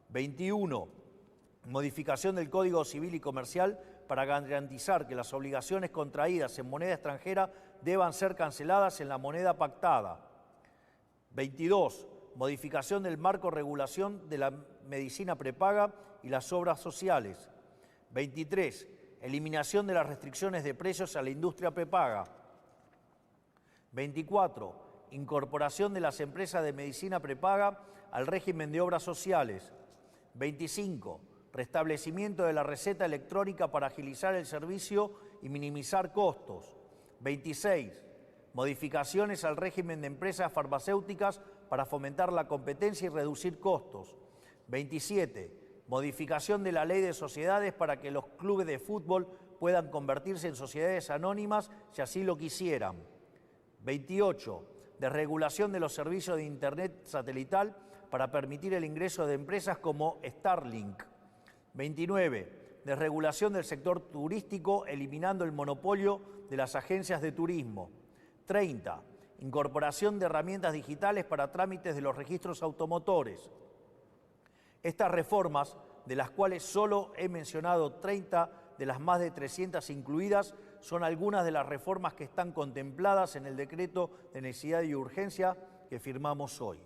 21. Modificación del Código Civil y Comercial para garantizar que las obligaciones contraídas en moneda extranjera deban ser canceladas en la moneda pactada. 22. Modificación del marco regulación de la medicina prepaga y las obras sociales. 23. Eliminación de las restricciones de precios a la industria prepaga. 24. Incorporación de las empresas de medicina prepaga al régimen de obras sociales. 25. Restablecimiento de la receta electrónica para agilizar el servicio y minimizar costos. 26. Modificaciones al régimen de empresas farmacéuticas para fomentar la competencia y reducir costos. 27. Modificación de la Ley de Sociedades para que los clubes de fútbol puedan convertirse en sociedades anónimas si así lo quisieran. 28. Desregulación de los servicios de Internet satelital para permitir el ingreso de empresas como Starlink. 29. Desregulación del sector turístico eliminando el monopolio de las agencias de turismo. 30. Incorporación de herramientas digitales para trámites de los registros automotores. Estas reformas, de las cuales solo he mencionado 30 de las más de 300 incluidas, son algunas de las reformas que están contempladas en el decreto de necesidad y urgencia que firmamos hoy.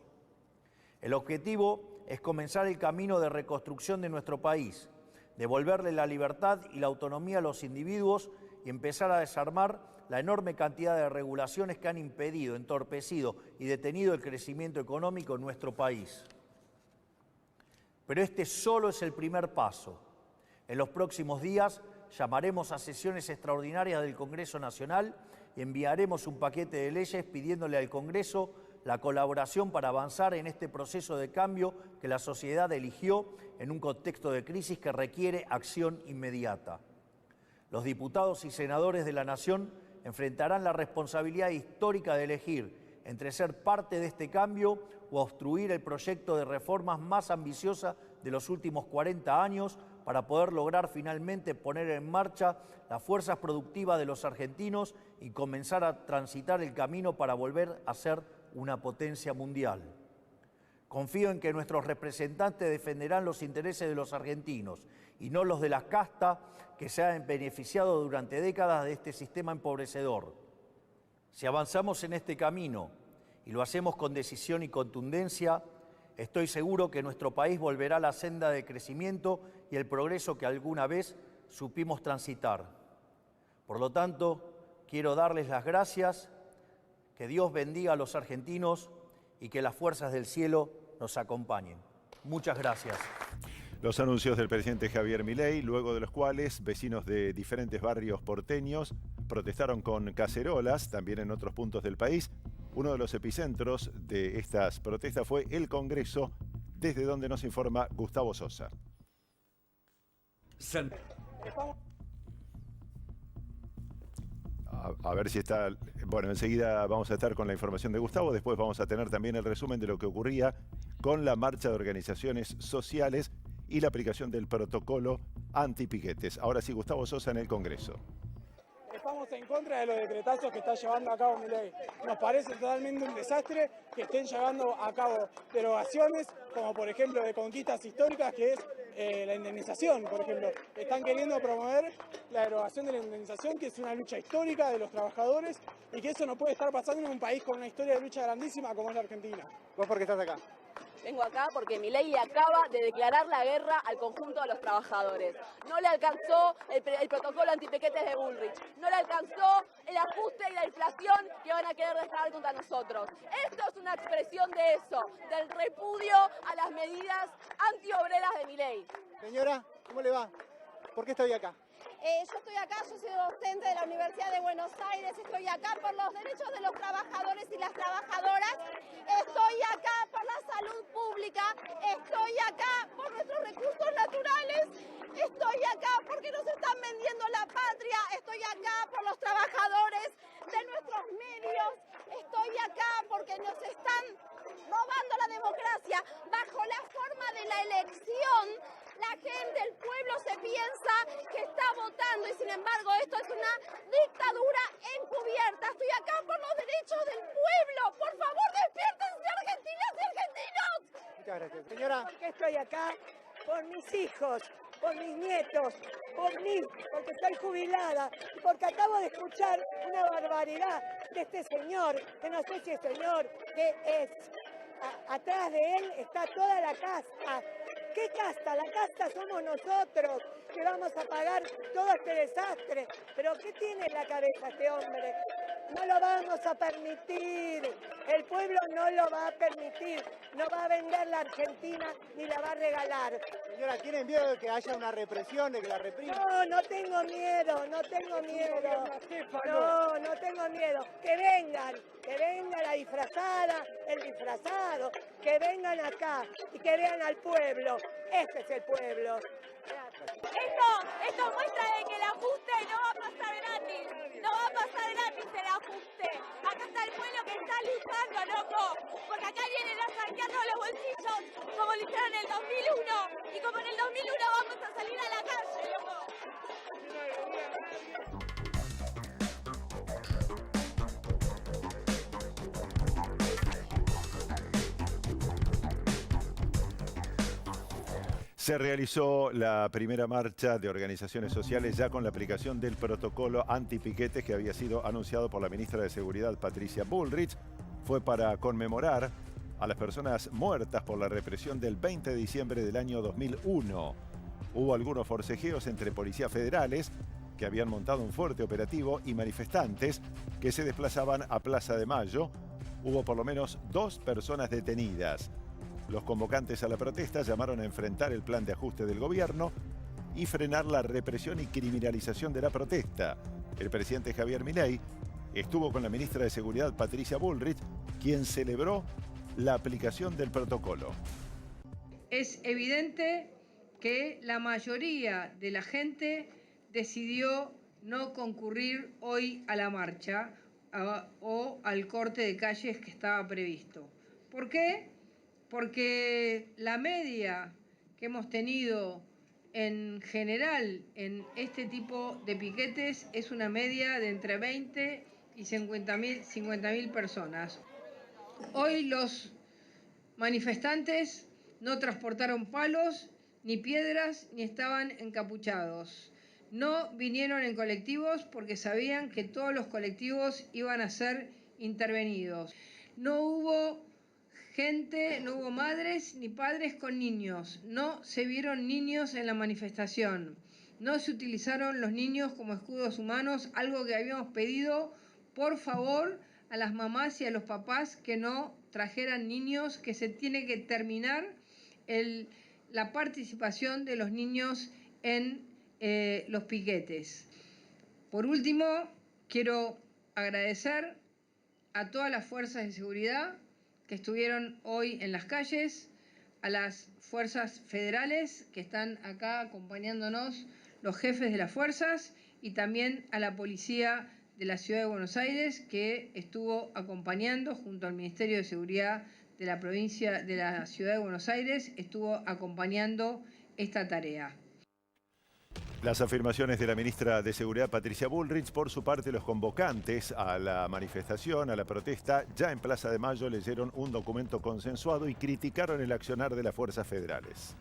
El objetivo es comenzar el camino de reconstrucción de nuestro país, devolverle la libertad y la autonomía a los individuos y empezar a desarmar la enorme cantidad de regulaciones que han impedido, entorpecido y detenido el crecimiento económico en nuestro país. Pero este solo es el primer paso. En los próximos días llamaremos a sesiones extraordinarias del Congreso Nacional y enviaremos un paquete de leyes pidiéndole al Congreso la colaboración para avanzar en este proceso de cambio que la sociedad eligió en un contexto de crisis que requiere acción inmediata. Los diputados y senadores de la Nación enfrentarán la responsabilidad histórica de elegir entre ser parte de este cambio o obstruir el proyecto de reformas más ambiciosa de los últimos 40 años para poder lograr finalmente poner en marcha las fuerzas productivas de los argentinos y comenzar a transitar el camino para volver a ser una potencia mundial. Confío en que nuestros representantes defenderán los intereses de los argentinos y no los de la casta que se han beneficiado durante décadas de este sistema empobrecedor. Si avanzamos en este camino y lo hacemos con decisión y contundencia, estoy seguro que nuestro país volverá a la senda de crecimiento y el progreso que alguna vez supimos transitar. Por lo tanto, quiero darles las gracias, que Dios bendiga a los argentinos y que las fuerzas del cielo nos acompañen. Muchas gracias. Los anuncios del presidente Javier Milei, luego de los cuales vecinos de diferentes barrios porteños protestaron con cacerolas, también en otros puntos del país. Uno de los epicentros de estas protestas fue el Congreso, desde donde nos informa Gustavo Sosa. A ver si está... Bueno, enseguida vamos a estar con la información de Gustavo, después vamos a tener también el resumen de lo que ocurría con la marcha de organizaciones sociales y la aplicación del protocolo antipiquetes. Ahora sí, Gustavo Sosa en el Congreso. Estamos en contra de los decretazos que está llevando a cabo Milei. Nos parece totalmente un desastre que estén llevando a cabo derogaciones, como por ejemplo de conquistas históricas, que es la indemnización, por ejemplo. Están queriendo promover la derogación de la indemnización, que es una lucha histórica de los trabajadores, y que eso no puede estar pasando en un país con una historia de lucha grandísima como es la Argentina. ¿Vos por qué estás acá? Vengo acá porque Milei acaba de declarar la guerra al conjunto de los trabajadores. No le alcanzó el protocolo antipiquetes de Bullrich. No le alcanzó el ajuste y la inflación que van a querer dejar contra nosotros. Esto es una expresión de eso, del repudio a las medidas antiobreras de Milei. Señora, ¿cómo le va? ¿Por qué estoy acá? Yo estoy acá, yo soy docente de la Universidad de Buenos Aires, estoy acá por los derechos de los trabajadores y las trabajadoras, estoy acá por la salud pública, estoy acá por nuestros recursos naturales, estoy acá porque nos están vendiendo la patria, estoy acá por los trabajadores de nuestros medios, estoy acá porque nos están robando la democracia bajo la forma de la elección. La gente, el pueblo se piensa que está votando y sin embargo esto es una dictadura encubierta. Estoy acá por los derechos del pueblo. Por favor, despiértense, argentinas y argentinos. Muchas gracias. Señora. ¿Por qué estoy acá? Por mis hijos, por mis nietos, por mí, porque estoy jubilada y porque acabo de escuchar una barbaridad de este señor, que no sé si es señor, que es... Atrás de él está toda la casta. ¿Qué casta? La casta somos nosotros, que vamos a pagar todo este desastre. ¿Pero qué tiene en la cabeza este hombre? No lo vamos a permitir. El pueblo no lo va a permitir. No va a vender la Argentina ni la va a regalar. Señora, ¿tienen miedo de que haya una represión, de que la repriman? No, no tengo miedo, no tengo miedo. No, no tengo miedo. Que venga la disfrazada, el disfrazado, que vengan acá y que vean al pueblo. Este es el pueblo. Esto muestra de que el ajuste no va a pasar gratis. No va a pasar gratis el ajuste. Acá está el pueblo que está luchando, loco. Porque acá vienen a saquearnos los bolsillos como lo hicieron en el 2001. Y como en el 2001 vamos a salir a la calle, loco. Se realizó la primera marcha de organizaciones sociales ya con la aplicación del protocolo antipiquetes que había sido anunciado por la ministra de Seguridad, Patricia Bullrich. Fue para conmemorar a las personas muertas por la represión del 20 de diciembre del año 2001. Hubo algunos forcejeos entre policías federales que habían montado un fuerte operativo y manifestantes que se desplazaban a Plaza de Mayo. Hubo por lo menos 2 personas detenidas. Los convocantes a la protesta llamaron a enfrentar el plan de ajuste del gobierno y frenar la represión y criminalización de la protesta. El presidente Javier Milei estuvo con la ministra de Seguridad, Patricia Bullrich, quien celebró la aplicación del protocolo. Es evidente que la mayoría de la gente decidió no concurrir hoy a la marcha o al corte de calles que estaba previsto. ¿Por qué? Porque la media que hemos tenido en general en este tipo de piquetes es una media de entre 20 y 50.000 personas. Hoy los manifestantes no transportaron palos ni piedras ni estaban encapuchados. No vinieron en colectivos porque sabían que todos los colectivos iban a ser intervenidos. No hubo gente, no hubo madres ni padres con niños. No se vieron niños en la manifestación. No se utilizaron los niños como escudos humanos, algo que habíamos pedido, por favor, a las mamás y a los papás que no trajeran niños, que se tiene que terminar la participación de los niños en los piquetes. Por último, quiero agradecer a todas las fuerzas de seguridad que estuvieron hoy en las calles, a las fuerzas federales que están acá acompañándonos, los jefes de las fuerzas, y también a la policía de la Ciudad de Buenos Aires, que estuvo acompañando junto al Ministerio de Seguridad de la provincia de la Ciudad de Buenos Aires, estuvo acompañando esta tarea. Las afirmaciones de la ministra de Seguridad, Patricia Bullrich. Por su parte, los convocantes a la manifestación, a la protesta, ya en Plaza de Mayo leyeron un documento consensuado y criticaron el accionar de las fuerzas federales.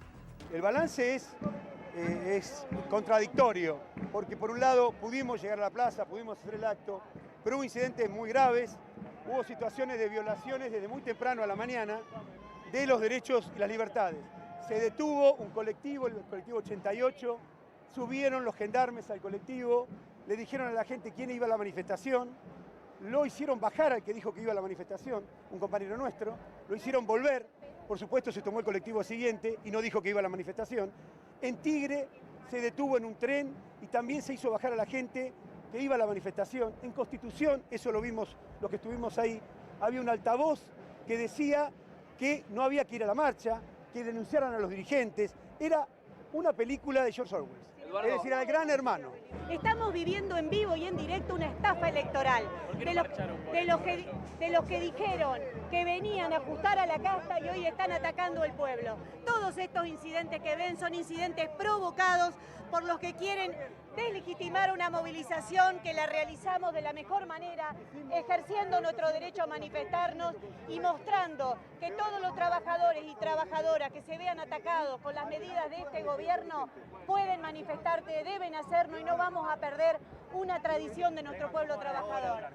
El balance es contradictorio, porque por un lado pudimos llegar a la plaza, pudimos hacer el acto, pero hubo incidentes muy graves, hubo situaciones de violaciones desde muy temprano a la mañana de los derechos y las libertades. Se detuvo un colectivo, el colectivo 88, subieron los gendarmes al colectivo, le dijeron a la gente quién iba a la manifestación, lo hicieron bajar al que dijo que iba a la manifestación, un compañero nuestro, lo hicieron volver, por supuesto se tomó el colectivo siguiente y no dijo que iba a la manifestación. En Tigre se detuvo en un tren y también se hizo bajar a la gente que iba a la manifestación. En Constitución, eso lo vimos los que estuvimos ahí, había un altavoz que decía que no había que ir a la marcha, que denunciaran a los dirigentes. Era una película de George Orwell. Es decir, al Gran Hermano. Estamos viviendo en vivo y en directo una estafa electoral de los que dijeron que venían a ajustar a la casta y hoy están atacando al pueblo. Todos estos incidentes que ven son incidentes provocados por los que quieren deslegitimar una movilización que la realizamos de la mejor manera, ejerciendo nuestro derecho a manifestarnos y mostrando que todos los trabajadores y trabajadoras que se vean atacados con las medidas de este gobierno pueden manifestarse, deben hacerlo y no vamos a perder una tradición de nuestro pueblo trabajador.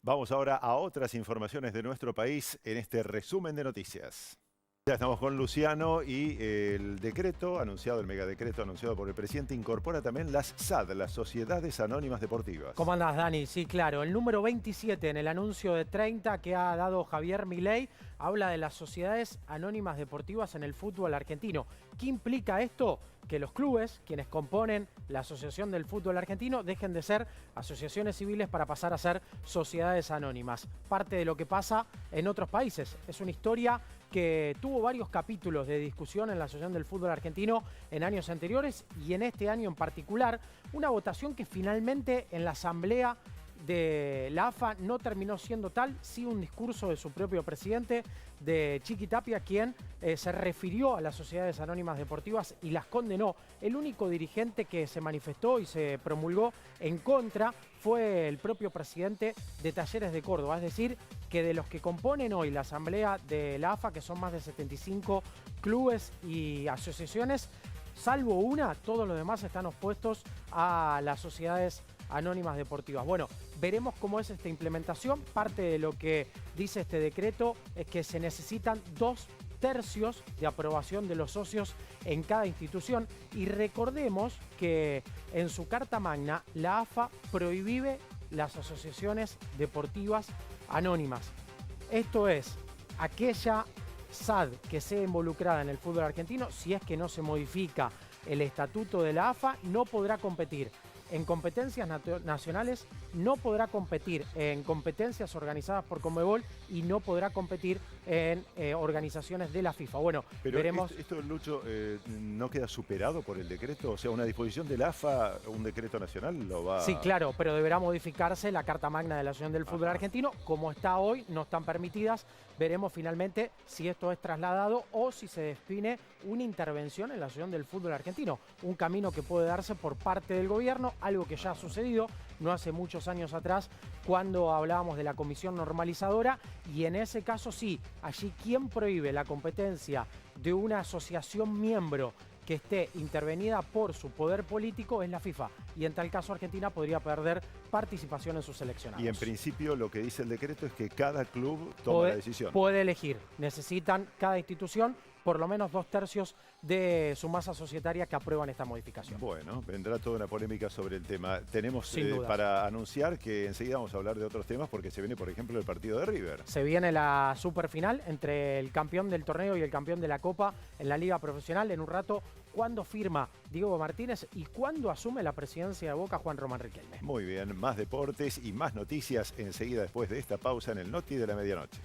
Vamos ahora a otras informaciones de nuestro país en este resumen de noticias. Ya estamos con Luciano y el decreto anunciado, el megadecreto anunciado por el presidente, incorpora también las SAD, las Sociedades Anónimas Deportivas. ¿Cómo andás, Dani? Sí, claro. El número 27 en el anuncio de 30 que ha dado Javier Milei habla de las Sociedades Anónimas Deportivas en el fútbol argentino. ¿Qué implica esto? Que los clubes, quienes componen la Asociación del Fútbol Argentino, dejen de ser asociaciones civiles para pasar a ser sociedades anónimas. Parte de lo que pasa en otros países. Es una historia que tuvo varios capítulos de discusión en la Asociación del Fútbol Argentino en años anteriores y en este año en particular. Una votación que finalmente en la Asamblea de la AFA no terminó siendo tal, sí un discurso de su propio presidente, de Chiqui Tapia, quien se refirió a las sociedades anónimas deportivas y las condenó. El único dirigente que se manifestó y se promulgó en contra fue el propio presidente de Talleres de Córdoba, es decir, que de los que componen hoy la asamblea de la AFA, que son más de 75 clubes y asociaciones, salvo una, todos los demás están opuestos a las sociedades anónimas deportivas. Bueno, veremos cómo es esta implementación. Parte de lo que dice este decreto es que se necesitan 2/3 de aprobación de los socios en cada institución. Y recordemos que en su Carta Magna la AFA prohíbe las asociaciones deportivas anónimas. Esto es, aquella SAD que sea involucrada en el fútbol argentino, si es que no se modifica el estatuto de la AFA, no podrá competir. en competencias nacionales no podrá competir en competencias organizadas por Conmebol y no podrá competir en organizaciones de la FIFA. Bueno, pero veremos... Esto, Lucho, ¿no queda superado por el decreto? O sea, una disposición de la AFA, un decreto nacional lo va... Sí, claro, pero deberá modificarse la Carta Magna de la Asociación del Fútbol Argentino. Como está hoy, no están permitidas. Veremos finalmente si esto es trasladado o si se define una intervención en la Asociación del Fútbol Argentino. Un camino que puede darse por parte del gobierno, algo que ya ha sucedido no hace muchos años atrás cuando hablábamos de la comisión normalizadora, y en ese caso sí, allí quien prohíbe la competencia de una asociación miembro que esté intervenida por su poder político es la FIFA, y en tal caso Argentina podría perder participación en sus seleccionados. Y en principio lo que dice el decreto es que cada club toma la decisión. Puede elegir, necesitan cada institución por lo menos 2/3 de su masa societaria que aprueban esta modificación. Bueno, vendrá toda una polémica sobre el tema. Tenemos duda para anunciar que enseguida vamos a hablar de otros temas porque se viene, por ejemplo, el partido de River. Se viene la superfinal entre el campeón del torneo y el campeón de la Copa en la Liga Profesional. En un rato, ¿cuándo firma Diego Martínez y cuándo asume la presidencia de Boca Juan Román Riquelme? Muy bien, más deportes y más noticias enseguida después de esta pausa en el Noti de la Medianoche.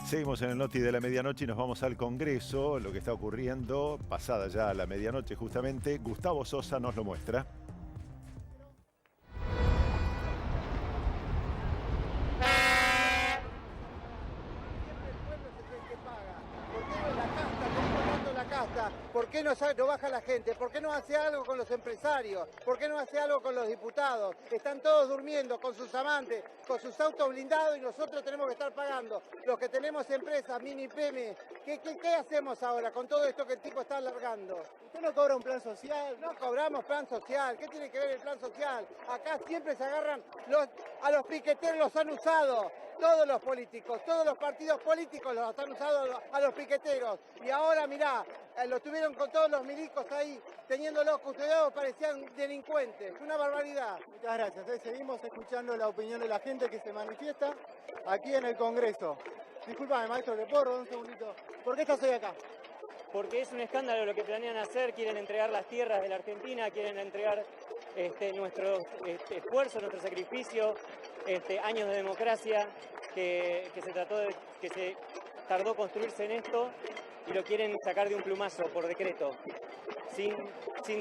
Seguimos en el Noti de la Medianoche y nos vamos al Congreso. Lo que está ocurriendo, pasada ya la medianoche justamente, Gustavo Sosa nos lo muestra. ¿Por qué no baja la gente? ¿Por qué no hace algo con los empresarios? ¿Por qué no hace algo con los diputados? Están todos durmiendo con sus amantes, con sus autos blindados y nosotros tenemos que estar pagando. Los que tenemos empresas, mini pyme, ¿qué hacemos ahora con todo esto que el tipo está alargando? ¿Usted no cobra un plan social? No cobramos plan social. ¿Qué tiene que ver el plan social? Acá siempre se agarran, a los piqueteros los han usado. Todos los políticos, todos los partidos políticos los han usado a los piqueteros. Y ahora, mirá, lo tuvieron con todos los milicos ahí, teniéndolos custodiados, parecían delincuentes. Una barbaridad. Muchas gracias. Seguimos escuchando la opinión de la gente que se manifiesta aquí en el Congreso. Disculpame, maestro, ¿le puedo robar un segundito? ¿Por qué estás hoy acá? Porque es un escándalo lo que planean hacer, quieren entregar las tierras de la Argentina, quieren entregar nuestro esfuerzo, nuestro sacrificio, años de democracia que se tardó construirse en esto, y lo quieren sacar de un plumazo por decreto, sin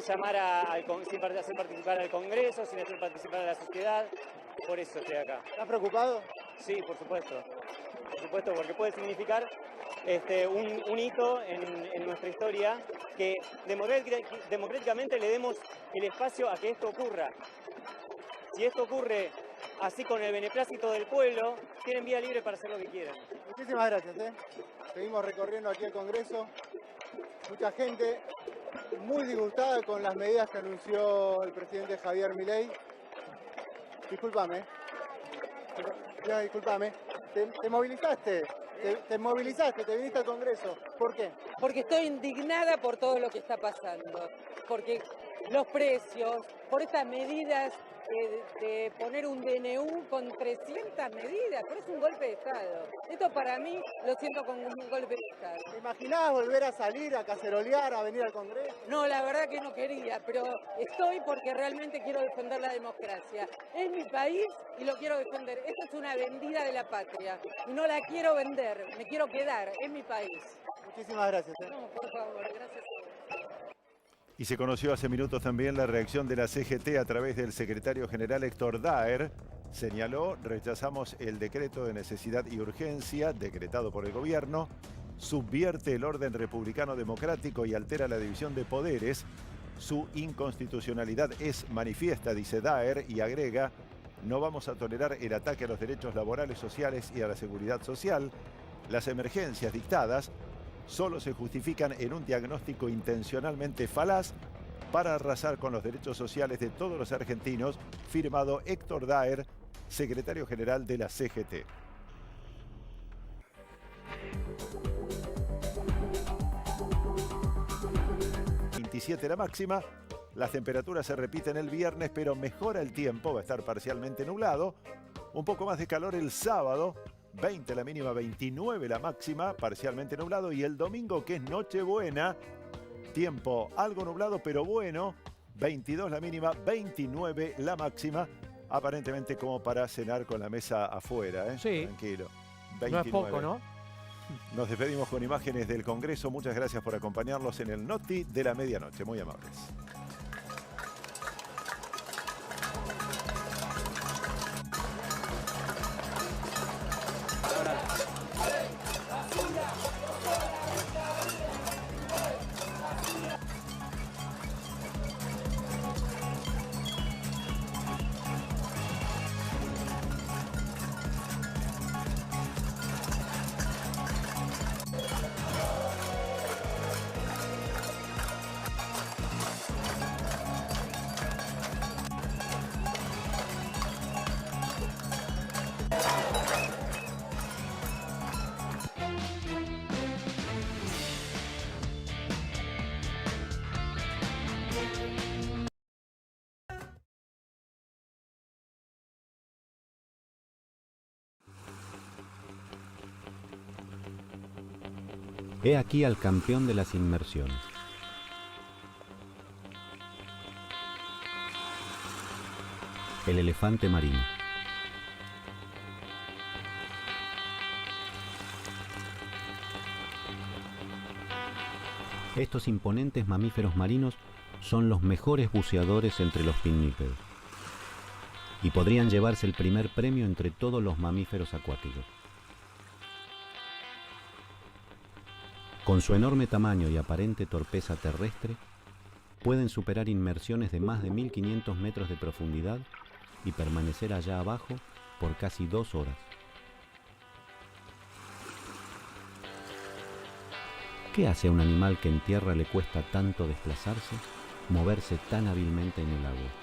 llamar sin hacer participar al Congreso, sin hacer participar a la sociedad. Por eso estoy acá. ¿Estás preocupado? Sí, por supuesto. Por supuesto, porque puede significar un hito en nuestra historia, que democráticamente le demos el espacio a que esto ocurra. Si esto ocurre así con el beneplácito del pueblo, tienen vía libre para hacer lo que quieran. Muchísimas gracias. Seguimos recorriendo aquí el Congreso. Mucha gente muy disgustada con las medidas que anunció el presidente Javier Milei. Discúlpame. Discúlpame. ¿Te movilizaste? Te movilizaste, te viniste al Congreso. ¿Por qué? Porque estoy indignada por todo lo que está pasando. Porque los precios, por estas medidas de poner un DNU con 300 medidas, pero es un golpe de Estado. Esto para mí lo siento como un golpe de Estado. ¿Te imaginabas volver a salir, a cacerolear, a venir al Congreso? No, la verdad que no quería, pero estoy porque realmente quiero defender la democracia. Es mi país y lo quiero defender. Esta es una vendida de la patria y no la quiero vender, me quiero quedar, es mi país. Muchísimas gracias. No, por favor, gracias. Y se conoció hace minutos también la reacción de la CGT a través del secretario general Héctor Daer. Señaló, rechazamos el decreto de necesidad y urgencia decretado por el gobierno, subvierte el orden republicano democrático y altera la división de poderes. Su inconstitucionalidad es manifiesta, dice Daer, y agrega, no vamos a tolerar el ataque a los derechos laborales, sociales y a la seguridad social. Las emergencias dictadas solo se justifican en un diagnóstico intencionalmente falaz para arrasar con los derechos sociales de todos los argentinos, firmado Héctor Daer, secretario general de la CGT. ...27 la máxima, las temperaturas se repiten el viernes, pero mejora el tiempo, va a estar parcialmente nublado, un poco más de calor el sábado, 20 la mínima, 29 la máxima, parcialmente nublado. Y el domingo, que es Nochebuena, tiempo algo nublado, pero bueno, 22 la mínima, 29 la máxima. Aparentemente como para cenar con la mesa afuera, ¿eh? Sí. Tranquilo. 29. No es poco, ¿no? Nos despedimos con imágenes del Congreso. Muchas gracias por acompañarnos en el Noti de la medianoche. Muy amables. He aquí al campeón de las inmersiones. El elefante marino. Estos imponentes mamíferos marinos son los mejores buceadores entre los pinnípedos y podrían llevarse el primer premio entre todos los mamíferos acuáticos. Con su enorme tamaño y aparente torpeza terrestre, pueden superar inmersiones de más de 1500 metros de profundidad y permanecer allá abajo por casi 2 horas. ¿Qué hace a un animal que en tierra le cuesta tanto desplazarse, moverse tan hábilmente en el agua?